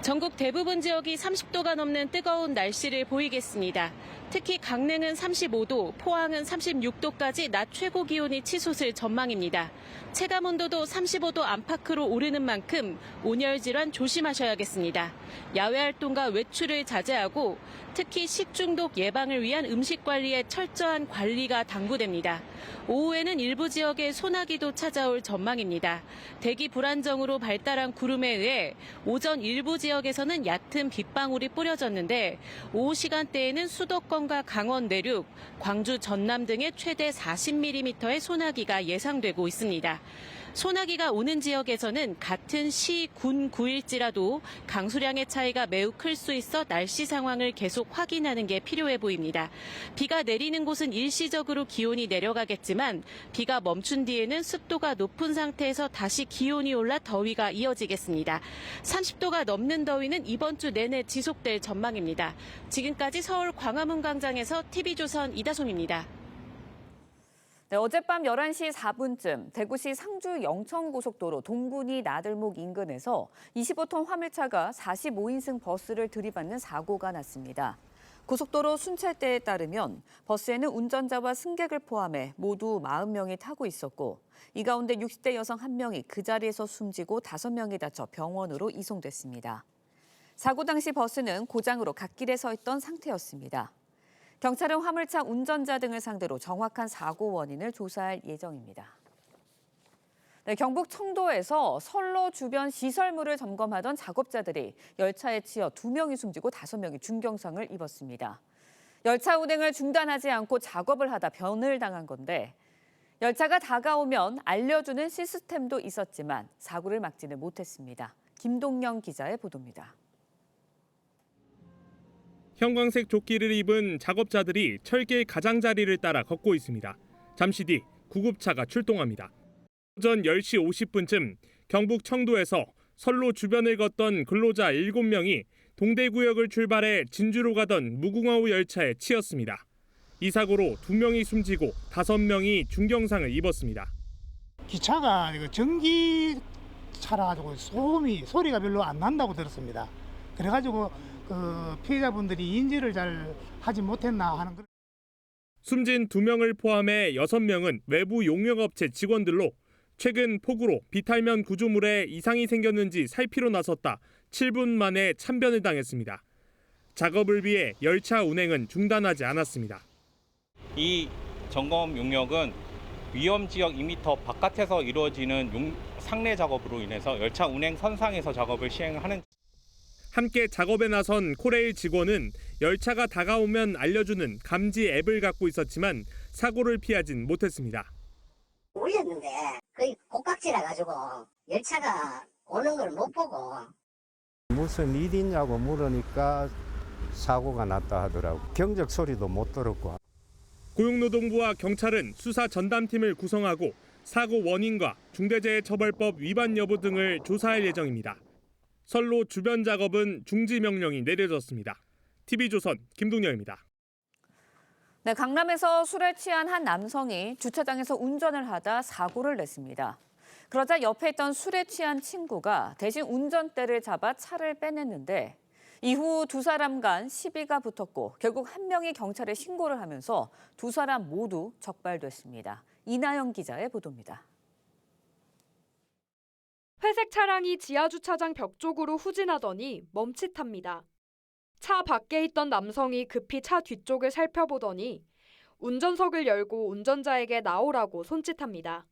전국 대부분 지역이 30도가 넘는 뜨거운 날씨를 보이겠습니다. 특히 강릉은 35도, 포항은 36도까지 낮 최고 기온이 치솟을 전망입니다. 체감 온도도 35도 안팎으로 오르는 만큼 온열 질환 조심하셔야겠습니다. 야외 활동과 외출을 자제하고 특히 식중독 예방을 위한 음식 관리에 철저한 관리가 당부됩니다. 오후에는 일부 지역에 소나기도 찾아올 전망입니다. 대기 불안정으로 발달한 구름에 의해 오전 일부 지역에서는 얕은 빗방울이 뿌려졌는데 오후 시간대에는 수도권과 강원 내륙, 광주 전남 등에 최대 40mm의 소나기가 예상되고 있습니다. 소나기가 오는 지역에서는 같은 시, 군, 구일지라도 강수량의 차이가 매우 클 수 있어 날씨 상황을 계속 확인하는 게 필요해 보입니다. 비가 내리는 곳은 일시적으로 기온이 내려가겠지만 비가 멈춘 뒤에는 습도가 높은 상태에서 다시 기온이 올라 더위가 이어지겠습니다. 30도가 넘는 더위는 이번 주 내내 지속될 전망입니다. 지금까지 서울 광화문 광장에서 TV조선 이다솜입니다. 네, 어젯밤 11시 4분쯤 대구시 상주 영천고속도로 동군이 나들목 인근에서 25톤 화물차가 45인승 버스를 들이받는 사고가 났습니다. 고속도로 순찰대에 따르면 버스에는 운전자와 승객을 포함해 모두 40명이 타고 있었고 이 가운데 60대 여성 1명이 그 자리에서 숨지고 5명이 다쳐 병원으로 이송됐습니다. 사고 당시 버스는 고장으로 갓길에 서 있던 상태였습니다. 경찰은 화물차 운전자 등을 상대로 정확한 사고 원인을 조사할 예정입니다. 네, 경북 청도에서 선로 주변 시설물을 점검하던 작업자들이 열차에 치여 2명이 숨지고 5명이 중경상을 입었습니다. 열차 운행을 중단하지 않고 작업을 하다 변을 당한 건데 열차가 다가오면 알려주는 시스템도 있었지만 사고를 막지는 못했습니다. 김동영 기자의 보도입니다. 형광색 조끼를 입은 작업자들이 철길 가장자리를 따라 걷고 있습니다. 잠시 뒤 구급차가 출동합니다. 오전 10시 50분쯤 경북 청도에서 선로 주변을 걷던 근로자 7명이 동대구역을 출발해 진주로 가던 무궁화호 열차에 치였습니다. 이 사고로 2명이 숨지고 5명이 중경상을 입었습니다. 기차가 전기차라 가지고 소리가 별로 안 난다고 들었습니다. 그래가지고 피해자분들이 인지를 잘 하지 못했나 하는 그런. 숨진 2명을 포함해 6명은 외부 용역업체 직원들로 최근 폭우로 비탈면 구조물에 이상이 생겼는지 살피러 나섰다 7분 만에 참변을 당했습니다. 작업을 위해 열차 운행은 중단하지 않았습니다. 이 점검 용역은 위험 지역 2m 바깥에서 이루어지는 상례 작업으로 인해서 열차 운행 선상에서 작업을 시행하는. 함께 작업에 나선 코레일 직원은 열차가 다가오면 알려주는 감지 앱을 갖고 있었지만 사고를 피하진 못했습니다. 올렸는데 거의 꼭각지라 가지고 열차가 오는 걸 못 보고. 무슨 일이 있냐고 물으니까 사고가 났다 하더라고. 경적 소리도 못 들었고. 고용노동부와 경찰은 수사 전담팀을 구성하고 사고 원인과 중대재해처벌법 위반 여부 등을 조사할 예정입니다. 선로 주변 작업은 중지 명령이 내려졌습니다. TV조선 김동영입니다. 네, 강남에서 술에 취한 한 남성이 주차장에서 운전을 하다 사고를 냈습니다. 그러자 옆에 있던 술에 취한 친구가 대신 운전대를 잡아 차를 빼냈는데 이후 두 사람 간 시비가 붙었고 결국 한 명이 경찰에 신고를 하면서 두 사람 모두 적발됐습니다. 이나영 기자의 보도입니다. 회색 차량이 지하주차장 벽 쪽으로 후진하더니 멈칫합니다. 차 밖에 있던 남성이 급히 차 뒤쪽을 살펴보더니 운전석을 열고 운전자에게 나오라고 손짓합니다.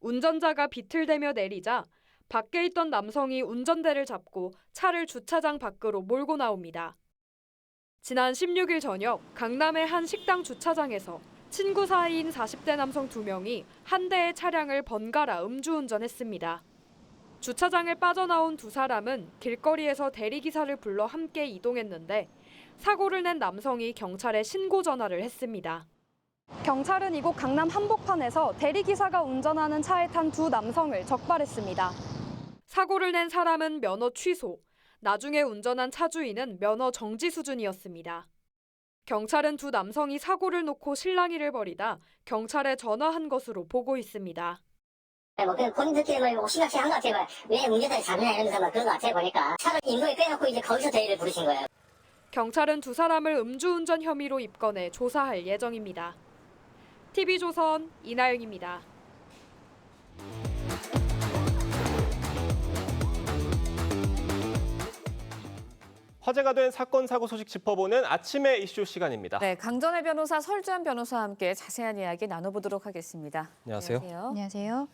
운전자가 비틀대며 내리자 밖에 있던 남성이 운전대를 잡고 차를 주차장 밖으로 몰고 나옵니다. 지난 16일 저녁 강남의 한 식당 주차장에서 친구 사이인 40대 남성 2명이 한 대의 차량을 번갈아 음주운전했습니다. 주차장을 빠져나온 두 사람은 길거리에서 대리기사를 불러 함께 이동했는데 사고를 낸 남성이 경찰에 신고 전화를 했습니다. 경찰은 이곳 강남 한복판에서 대리기사가 운전하는 차에 탄 두 남성을 적발했습니다. 사고를 낸 사람은 면허 취소, 나중에 운전한 차 주인은 면허 정지 수준이었습니다. 경찰은 두 남성이 사고를 놓고 실랑이를 벌이다 경찰에 전화한 것으로 보고 있습니다. 그냥 본인들끼리 심각히 한 것 같아요. 왜 운전자를 잡느냐 이러면서 그런 것 같아요. 보니까 차를 인도에 빼놓고 이제 거기서 대리를 부르신 거예요. 경찰은 두 사람을 음주운전 혐의로 입건해 조사할 예정입니다. TV조선 이나영입니다. 화제가 된 사건 사고 소식 짚어보는 아침의 이슈 시간입니다. 네, 강전의 변호사 설주한 변호사와 함께 자세한 이야기 나눠보도록 하겠습니다. 안녕하세요. 안녕하세요.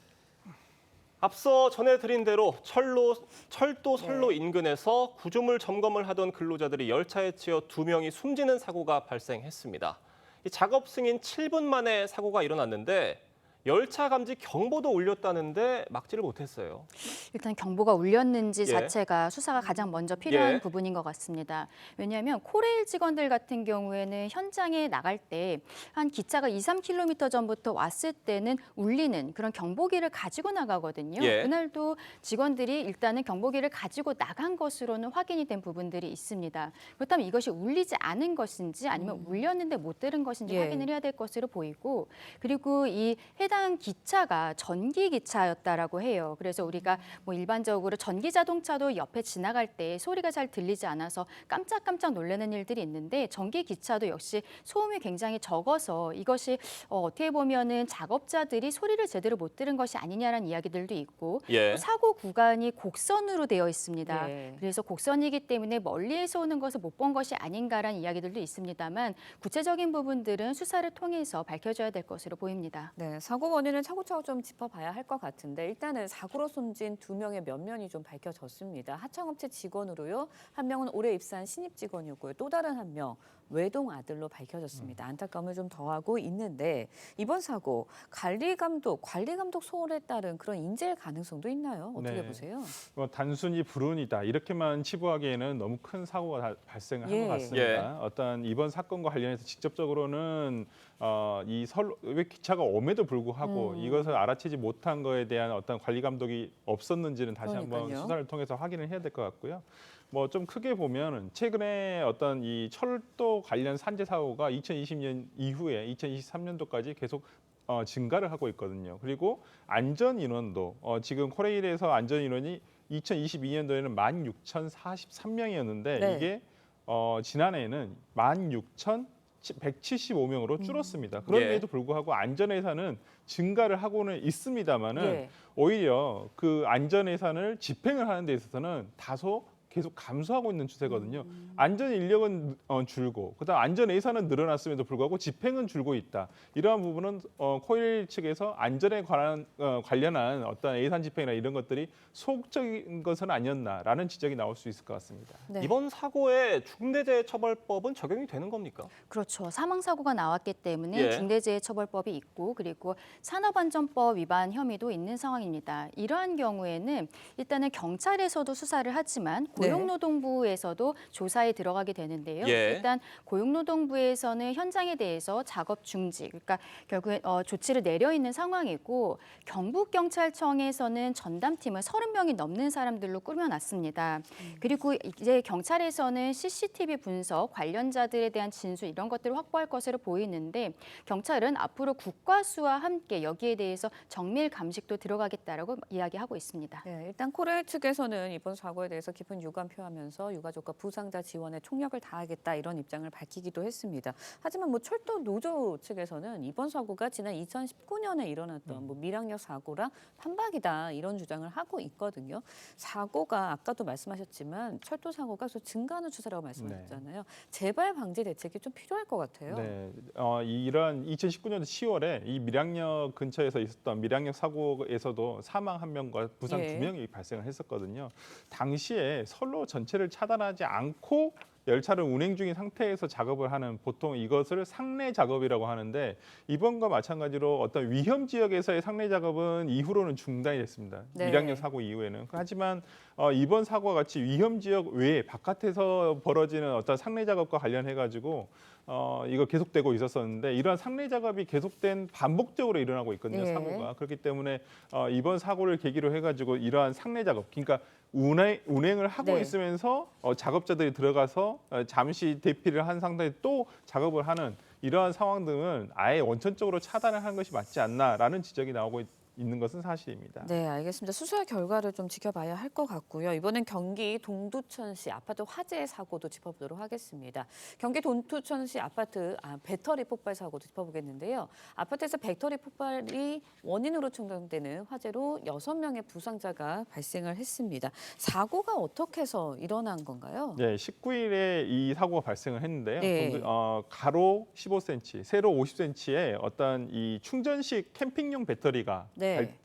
앞서 전해드린 대로 철도 선로 인근에서 구조물 점검을 하던 근로자들이 열차에 치여 2명이 숨지는 사고가 발생했습니다. 이 작업 승인 7분 만에 사고가 일어났는데 열차 감지 경보도 울렸다는데 막지를 못했어요. 일단 경보가 울렸는지 예. 자체가 수사가 가장 먼저 필요한 예. 부분인 것 같습니다. 왜냐하면 코레일 직원들 같은 경우에는 현장에 나갈 때 한 기차가 2-3km 전부터 왔을 때는 울리는 그런 경보기를 가지고 나가거든요. 예. 그날도 직원들이 일단은 경보기를 가지고 나간 것으로는 확인이 된 부분들이 있습니다. 그렇다면 이것이 울리지 않은 것인지 아니면 울렸는데 못 들은 것인지 예. 확인을 해야 될 것으로 보이고, 그리고 이 해당 기차가 전기 기차였다라고 해요. 그래서 우리가 뭐 일반적으로 전기 자동차도 옆에 지나갈 때 소리가 잘 들리지 않아서 깜짝깜짝 놀라는 일들이 있는데 전기 기차도 역시 소음이 굉장히 적어서 이것이 어떻게 보면은 작업자들이 소리를 제대로 못 들은 것이 아니냐라는 이야기들도 있고 예. 사고 구간이 곡선으로 되어 있습니다. 예. 그래서 곡선이기 때문에 멀리에서 오는 것을 못 본 것이 아닌가라는 이야기들도 있습니다만 구체적인 부분들은 수사를 통해서 밝혀져야 될 것으로 보입니다. 네, 사고 원인은 차곡차곡 좀 짚어봐야 할 것 같은데 일단은 사고로 숨진 2명의 면면이 좀 밝혀졌습니다. 하청업체 직원으로요. 한 명은 올해 입사한 신입 직원이고요. 또 다른 한 명 외동 아들로 밝혀졌습니다. 안타까움을 좀 더하고 있는데 이번 사고 관리 감독 소홀에 따른 그런 인재의 가능성도 있나요? 어떻게 네. 보세요? 단순히 불운이다 이렇게만 치부하기에는 너무 큰 사고가 발생한 예. 것 같습니다. 예. 어떤 이번 사건과 관련해서 직접적으로는 왜 기차가 옴에도 불구하고 이것을 알아채지 못한 거에 대한 어떤 관리 감독이 없었는지는 다시 한번 그러니까요. 수사를 통해서 확인을 해야 될 것 같고요. 뭐 좀 크게 보면 최근에 어떤 이 철도 관련 산재 사고가 2020년 이후에 2023년도까지 계속 증가를 하고 있거든요. 그리고 안전 인원도 지금 코레일에서 안전 인원이 2022년도에는 16,043명이었는데 네. 이게 지난해에는 16,175명으로 줄었습니다. 그런데도 불구하고 안전 예산은 증가를 하고는 있습니다만은 예. 오히려 그 안전 예산을 집행을 하는 데 있어서는 다소 계속 감소하고 있는 추세거든요. 안전 인력은 줄고 그다음 안전 예산은 늘어났음에도 불구하고 집행은 줄고 있다. 이러한 부분은 코레일 측에서 안전에 관련한 어떤 예산 집행이나 이런 것들이 소극적인 것은 아니었나라는 지적이 나올 수 있을 것 같습니다. 네. 이번 사고에 중대재해처벌법은 적용이 되는 겁니까? 그렇죠. 사망사고가 나왔기 때문에 예. 중대재해처벌법이 있고 그리고 산업안전법 위반 혐의도 있는 상황입니다. 이러한 경우에는 일단은 경찰에서도 수사를 하지만 고용노동부에서도 조사에 들어가게 되는데요. 예. 일단 고용노동부에서는 현장에 대해서 작업 중지, 그러니까 결국에 조치를 내려 있는 상황이고 경북경찰청에서는 전담팀을 30명이 넘는 사람들로 꾸며놨습니다. 그리고 이제 경찰에서는 CCTV 분석, 관련자들에 대한 진술 이런 것들을 확보할 것으로 보이는데 경찰은 앞으로 국과수와 함께 여기에 대해서 정밀 감식도 들어가겠다라고 이야기하고 있습니다. 네, 일단 코레일 측에서는 이번 사고에 대해서 깊은 유감 표하면서 유가족과 부상자 지원에 총력을 다하겠다 이런 입장을 밝히기도 했습니다. 하지만 뭐 철도 노조 측에서는 이번 사고가 지난 2019년에 일어났던 뭐 밀양역 사고랑 판박이다 이런 주장을 하고 있거든요. 사고가 아까도 말씀하셨지만 철도 사고가 계속 증가하는 추세라고 말씀하셨잖아요. 재발 방지 대책이 좀 필요할 것 같아요. 네, 이런 2019년 10월에 이 밀양역 근처에서 있었던 밀양역 사고에서도 사망 1명과 부상 예. 2명이 발생을 했었거든요. 당시에 선로 전체를 차단하지 않고 열차를 운행 중인 상태에서 작업을 하는 보통 이것을 상내 작업이라고 하는데 이번과 마찬가지로 어떤 위험 지역에서의 상내 작업은 이후로는 중단이 됐습니다. 네. 밀양역 사고 이후에는. 하지만 이번 사고와 같이 위험 지역 외에 바깥에서 벌어지는 어떤 상내 작업과 관련해 가지고 이거 계속되고 있었었는데 이러한 상례 작업이 계속된 반복적으로 일어나고 있거든요. 예. 사고가. 그렇기 때문에 이번 사고를 계기로 해가지고 이러한 상례 작업, 그러니까 운행을 하고 네. 있으면서 작업자들이 들어가서 잠시 대피를 한 상태에 또 작업을 하는 이러한 상황 등은 아예 원천적으로 차단을 하는 것이 맞지 않나라는 지적이 나오고 있는 것은 사실입니다. 네, 알겠습니다. 수사 결과를 좀 지켜봐야 할 것 같고요. 이번엔 경기 동두천시 아파트 화재 사고도 짚어보도록 하겠습니다. 경기 동두천시 아파트 배터리 폭발 사고도 짚어보겠는데요. 아파트에서 배터리 폭발이 원인으로 측정되는 화재로 6명의 부상자가 발생을 했습니다. 사고가 어떻게 해서 일어난 건가요? 네, 19일에 이 사고가 발생을 했는데요. 네. 가로 15cm, 세로 50cm의 어떤 이 충전식 캠핑용 배터리가 네.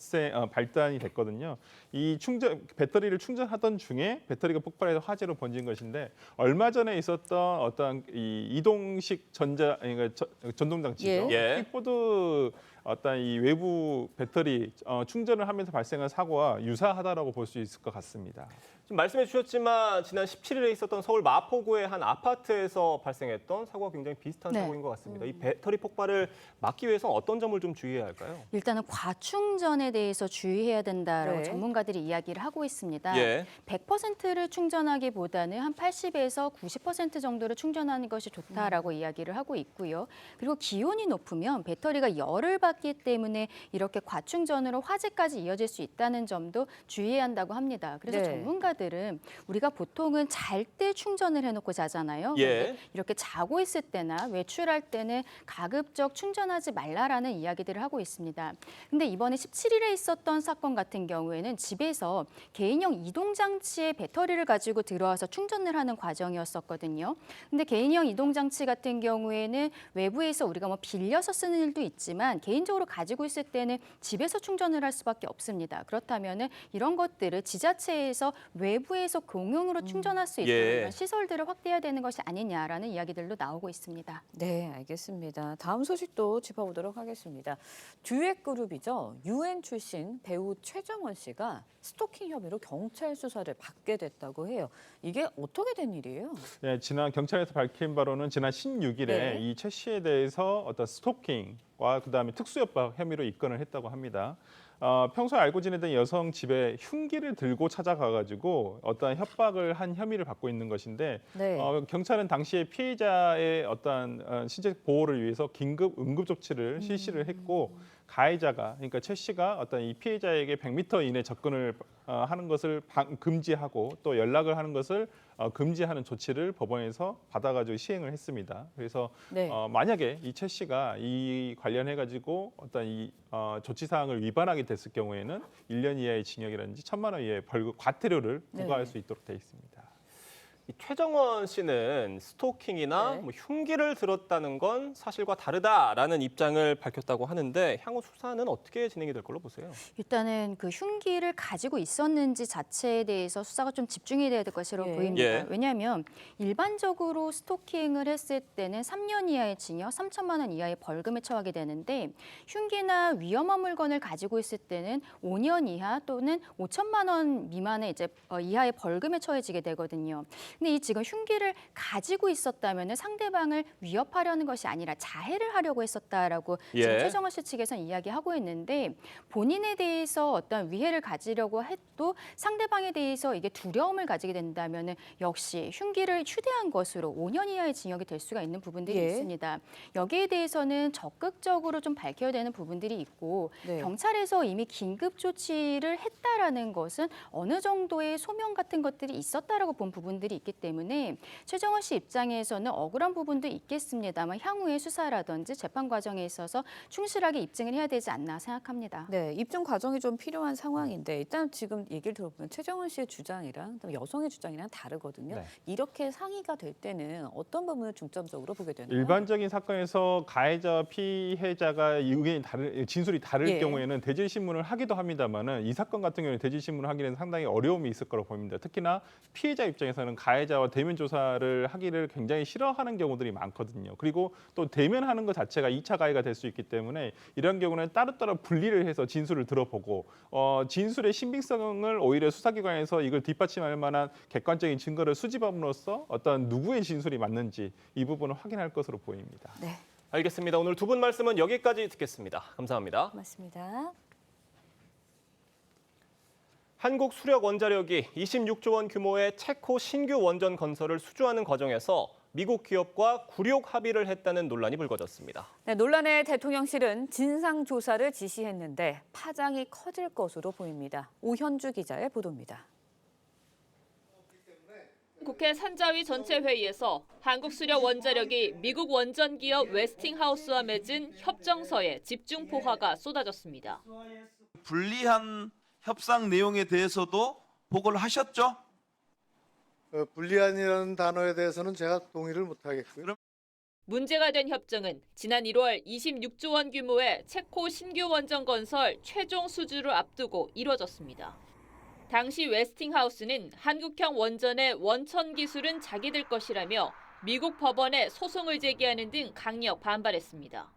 발단이 됐거든요. 이 배터리를 충전하던 중에 배터리가 폭발해서 화재로 번진 것인데 얼마 전에 있었던 어떤 이 이동식 그러니까 전동 장치죠. 예. 킥보드 어떤 이 외부 배터리 충전을 하면서 발생한 사고와 유사하다라고 볼 수 있을 것 같습니다. 지금 말씀해 주셨지만 지난 17일에 있었던 서울 마포구의 한 아파트에서 발생했던 사고와 굉장히 비슷한 네. 사고인 것 같습니다. 이 배터리 폭발을 막기 위해서 어떤 점을 좀 주의해야 할까요? 일단은 과충전에 대해서 주의해야 된다라고 네. 전문가들이 이야기를 하고 있습니다. 예. 100%를 충전하기보다는 한 80에서 90% 정도를 충전하는 것이 좋다라고 이야기를 하고 있고요. 그리고 기온이 높으면 배터리가 열을 받기 때문에 이렇게 과충전으로 화재까지 이어질 수 있다는 점도 주의해야 한다고 합니다. 그래서 네. 전문가들은 우리가 보통은 잘 때 충전을 해놓고 자잖아요. 예. 그런데 이렇게 자고 있을 때나 외출할 때는 가급적 충전하지 말라라는 이야기들을 하고 있습니다. 근데 이번에 17일에 있었던 사건 같은 경우에는 집에서 개인용 이동장치에 배터리를 가지고 들어와서 충전을 하는 과정이었었거든요. 근데 개인용 이동장치 같은 경우에는 외부에서 우리가 뭐 빌려서 쓰는 일도 있지만 개인적으로 가지고 있을 때는 집에서 충전을 할 수밖에 없습니다. 그렇다면은 이런 것들을 지자체에서 외부에서 공용으로 충전할 수 있도록 예. 이런 시설들을 확대해야 되는 것이 아니냐라는 이야기들도 나오고 있습니다. 네, 알겠습니다. 다음 소식도 짚어보도록 하겠습니다. 듀엣그룹이죠. UN 출신 배우 최정원 씨가 스토킹 혐의로 경찰 수사를 받게 됐다고 해요. 이게 어떻게 된 일이에요? 네, 지난 경찰에서 밝힌 바로는 지난 16일에 네. 이 최 씨에 대해서 어떤 스토킹과 그다음에 특수협박 혐의로 입건을 했다고 합니다. 평소에 알고 지내던 여성 집에 흉기를 들고 찾아가가지고 어떤 협박을 한 혐의를 받고 있는 것인데 네. 경찰은 당시에 피해자의 어떤 신체 보호를 위해서 긴급 응급 조치를 실시를 했고 가해자가 그러니까 최 씨가 어떤 이 피해자에게 100m 이내 접근을 하는 것을 금지하고 또 연락을 하는 것을 금지하는 조치를 법원에서 받아가지고 시행을 했습니다. 그래서 네. 만약에 이 최 씨가 이 관련해 가지고 어떤 이 조치 사항을 위반하게 됐을 경우에는 1년 이하의 징역이라든지 1,000만 원 이하의 벌금 과태료를 부과할 네. 수 있도록 돼 있습니다. 이 최정원 씨는 스토킹이나 네. 뭐 흉기를 들었다는 건 사실과 다르다라는 입장을 밝혔다고 하는데 향후 수사는 어떻게 진행이 될 걸로 보세요? 일단은 그 흉기를 가지고 있었는지 자체에 대해서 수사가 좀 집중이 돼야 될 것으로 예. 보입니다. 예. 왜냐하면 일반적으로 스토킹을 했을 때는 3년 이하의 징역, 3천만 원 이하의 벌금에 처하게 되는데 흉기나 위험한 물건을 가지고 있을 때는 5년 이하 또는 5천만 원 미만의 이하의 벌금에 처해지게 되거든요. 근데 이 지금 흉기를 가지고 있었다면 상대방을 위협하려는 것이 아니라 자해를 하려고 했었다라고 예. 지금 최정원 씨 측에서는 이야기하고 있는데 본인에 대해서 어떤 위해를 가지려고 해도 상대방에 대해서 이게 두려움을 가지게 된다면 역시 흉기를 휴대한 것으로 5년 이하의 징역이 될 수가 있는 부분들이 예. 있습니다. 여기에 대해서는 적극적으로 좀 밝혀야 되는 부분들이 있고 네. 경찰에서 이미 긴급 조치를 했다라는 것은 어느 정도의 소명 같은 것들이 있었다라고 본 부분들이 있기 때문에 최정원 씨 입장에서는 억울한 부분도 있겠습니다만 향후의 수사라든지 재판 과정에 있어서 충실하게 입증을 해야 되지 않나 생각합니다. 네, 입증 과정이 좀 필요한 상황인데 일단 지금 얘기를 들어보면 최정원 씨의 주장이랑 그다음에 여성의 주장이랑 다르거든요. 네. 이렇게 상의가 될 때는 어떤 부분을 중점적으로 보게 되나요? 일반적인 사건에서 가해자와 피해자가 의견이 진술이 다를 예. 경우에는 대질 신문을 하기도 합니다만은 이 사건 같은 경우는 대질 신문을 하기에는 상당히 어려움이 있을 거라고 보입니다. 특히나 피해자 입장에서는 가해자와 대면 조사를 하기를 굉장히 싫어하는 경우들이 많거든요. 그리고 또 대면하는 것 자체가 2차 가해가 될 수 있기 때문에 이런 경우는 따로따로 분리를 해서 진술을 들어보고 진술의 신빙성을 오히려 수사기관에서 이걸 뒷받침할 만한 객관적인 증거를 수집함으로써 어떤 누구의 진술이 맞는지 이 부분을 확인할 것으로 보입니다. 네. 알겠습니다. 오늘 두 분 말씀은 여기까지 듣겠습니다. 감사합니다. 고맙습니다. 한국수력원자력이 26조 원 규모의 체코 신규 원전 건설을 수주하는 과정에서 미국 기업과 굴욕 합의를 했다는 논란이 불거졌습니다. 네, 논란의 대통령실은 진상조사를 지시했는데 파장이 커질 것으로 보입니다. 오현주 기자의 보도입니다. 국회 산자위 전체 회의에서 한국수력원자력이 미국 원전 기업 웨스팅하우스와 맺은 협정서에 집중 포화가 쏟아졌습니다. 불리한 협상 내용에 대해서도 보고를 하셨죠? 불리한이라는 단어에 대해서는 제가 동의를 못하겠고요. 문제가 된 협정은 지난 1월 26조 원 규모의 체코 신규 원전 건설 최종 수주를 앞두고 이뤄졌습니다. 당시 웨스팅하우스는 한국형 원전의 원천 기술은 자기들 것이라며 미국 법원에 소송을 제기하는 등 강력 반발했습니다.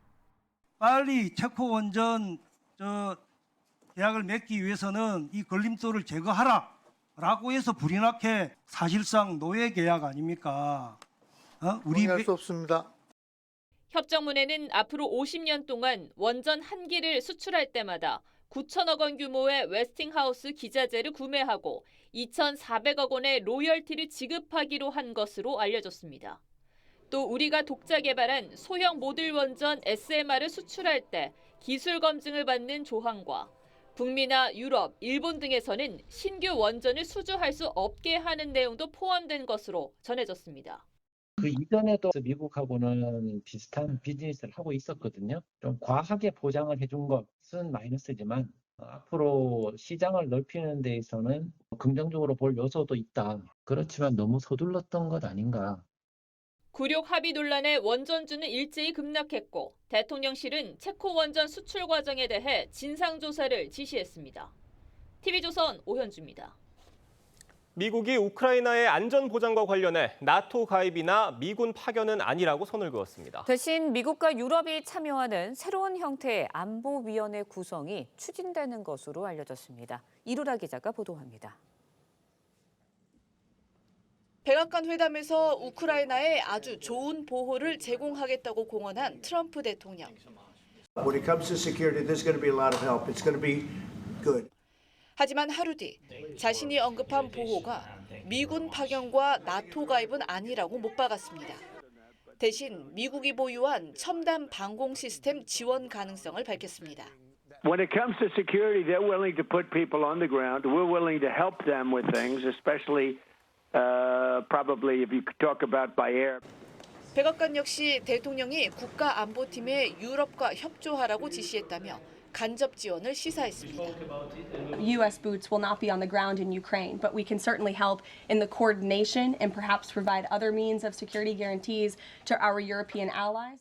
빨리 체코 원전 계약을 맺기 위해서는 이 걸림돌을 제거하라라고 해서 불이 나게 사실상 노예 계약 아닙니까? 동의할 수 없습니다. 협정문에는 앞으로 50년 동안 원전 한 기를 수출할 때마다 9천억 원 규모의 웨스팅하우스 기자재를 구매하고 2,400억 원의 로열티를 지급하기로 한 것으로 알려졌습니다. 또 우리가 독자 개발한 소형 모듈 원전 SMR을 수출할 때 기술 검증을 받는 조항과 북미나 유럽, 일본 등에서는 신규 원전을 수주할 수 없게 하는 내용도 포함된 것으로 전해졌습니다. 그 이전에도 미국하고는 비슷한 비즈니스를 하고 있었거든요. 좀 과하게 보장을 해준 것은 마이너스지만 앞으로 시장을 넓히는 데 있어서는 긍정적으로 볼 요소도 있다. 그렇지만 너무 서둘렀던 것 아닌가. 굴욕 합의 논란에 원전주는 일제히 급락했고 대통령실은 체코 원전 수출 과정에 대해 진상조사를 지시했습니다. TV조선 오현주입니다. 미국이 우크라이나의 안전 보장과 관련해 나토 가입이나 미군 파견은 아니라고 선을 그었습니다. 대신 미국과 유럽이 참여하는 새로운 형태의 안보위원회 구성이 추진되는 것으로 알려졌습니다. 이루라 기자가 보도합니다. 백악관 회담에서 우크라이나에 아주 좋은 보호를 제공하겠다고 공언한 트럼프 대통령. When it comes to security, there's going to be a lot of help. It's going to be good. 하지만 하루 뒤 자신이 언급한 보호가 미군 파견과 나토 가입은 아니라고 못 박았습니다. 대신 미국이 보유한 첨단 방공 시스템 지원 가능성을 밝혔습니다. When it comes to security, they're willing to put people on the ground. We're willing to help them with things, especially probably if you talk about by air. 백악관 역시 대통령이 국가안보팀에 유럽과 협조하라고 지시했다며 간접 지원을 시사했습니다. U.S. boots will not be on the ground in Ukraine, but we can certainly help in the coordination and perhaps provide other means of security guarantees to our European allies.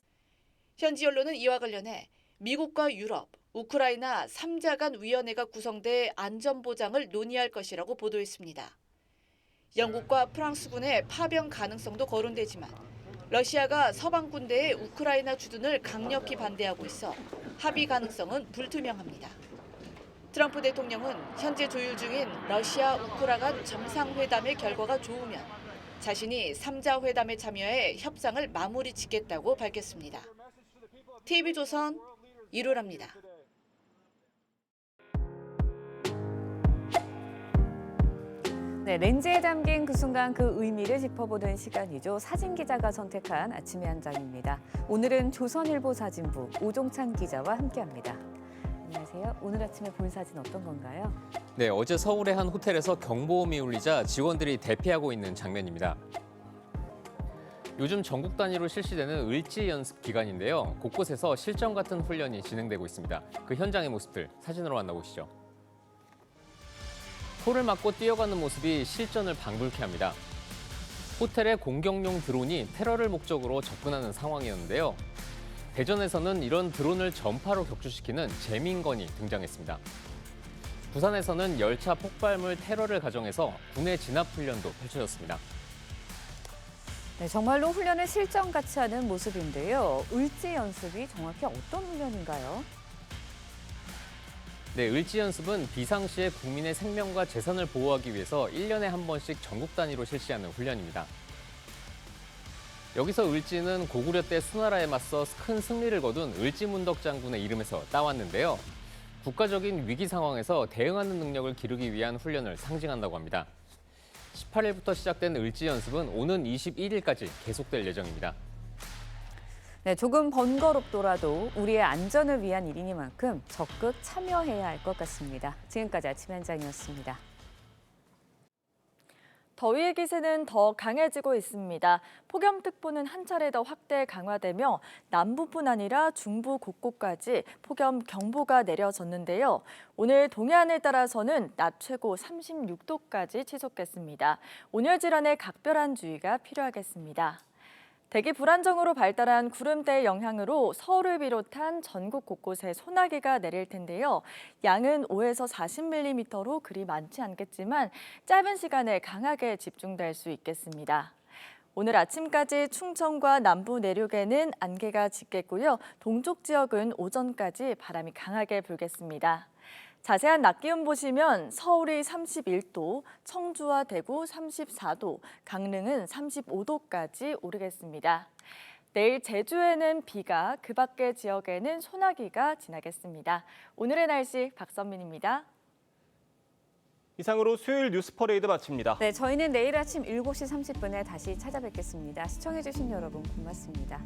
현지 언론은 이와 관련해 미국과 유럽, 우크라이나 3자 간 위원회가 구성돼 안전 보장을 논의할 것이라고 보도했습니다. 영국과 프랑스군의 파병 가능성도 거론되지만 러시아가 서방 군대의 우크라이나 주둔을 강력히 반대하고 있어 합의 가능성은 불투명합니다. 트럼프 대통령은 현재 조율 중인 러시아 우크라 간 정상회담의 결과가 좋으면 자신이 3자 회담에 참여해 협상을 마무리 짓겠다고 밝혔습니다. TV조선 이루라입니다. 네, 렌즈에 담긴 그 순간 그 의미를 짚어보는 시간이죠. 사진 기자가 선택한 아침의 한 장입니다. 오늘은 조선일보 사진부 오종찬 기자와 함께합니다. 안녕하세요. 오늘 아침에 본 사진 어떤 건가요? 네, 어제 서울의 한 호텔에서 경보음이 울리자 직원들이 대피하고 있는 장면입니다. 요즘 전국 단위로 실시되는 을지 연습 기간인데요. 곳곳에서 실전 같은 훈련이 진행되고 있습니다. 그 현장의 모습들 사진으로 만나보시죠. 소를 맞고 뛰어가는 모습이 실전을 방불케 합니다. 호텔에 공격용 드론이 테러를 목적으로 접근하는 상황이었는데요. 대전에서는 이런 드론을 전파로 격추시키는 재민건이 등장했습니다. 부산에서는 열차 폭발물 테러를 가정해서 군의 진압 훈련도 펼쳐졌습니다. 네, 정말로 훈련을 실전같이 하는 모습인데요. 을지 연습이 정확히 어떤 훈련인가요? 네, 을지 연습은 비상시에 국민의 생명과 재산을 보호하기 위해서 1년에 한 번씩 전국 단위로 실시하는 훈련입니다. 여기서 을지는 고구려 때 수나라에 맞서 큰 승리를 거둔 을지문덕 장군의 이름에서 따왔는데요. 국가적인 위기 상황에서 대응하는 능력을 기르기 위한 훈련을 상징한다고 합니다. 18일부터 시작된 을지 연습은 오는 21일까지 계속될 예정입니다. 네, 조금 번거롭더라도 우리의 안전을 위한 일이니만큼 적극 참여해야 할 것 같습니다. 지금까지 아침 현장이었습니다. 더위의 기세는 더 강해지고 있습니다. 폭염특보는 한 차례 더 확대 강화되며 남부뿐 아니라 중부 곳곳까지 폭염 경보가 내려졌는데요. 오늘 동해안을 따라서는 낮 최고 36도까지 치솟겠습니다. 온열 질환에 각별한 주의가 필요하겠습니다. 대기 불안정으로 발달한 구름대의 영향으로 서울을 비롯한 전국 곳곳에 소나기가 내릴 텐데요. 양은 5에서 40mm로 그리 많지 않겠지만 짧은 시간에 강하게 집중될 수 있겠습니다. 오늘 아침까지 충청과 남부 내륙에는 안개가 짙겠고요. 동쪽 지역은 오전까지 바람이 강하게 불겠습니다. 자세한 낮 기온 보시면 서울이 31도, 청주와 대구 34도, 강릉은 35도까지 오르겠습니다. 내일 제주에는 비가, 그 밖의 지역에는 소나기가 지나겠습니다. 오늘의 날씨 박선민입니다. 이상으로 수요일 뉴스 퍼레이드 마칩니다. 네, 저희는 내일 아침 7시 30분에 다시 찾아뵙겠습니다. 시청해주신 여러분 고맙습니다.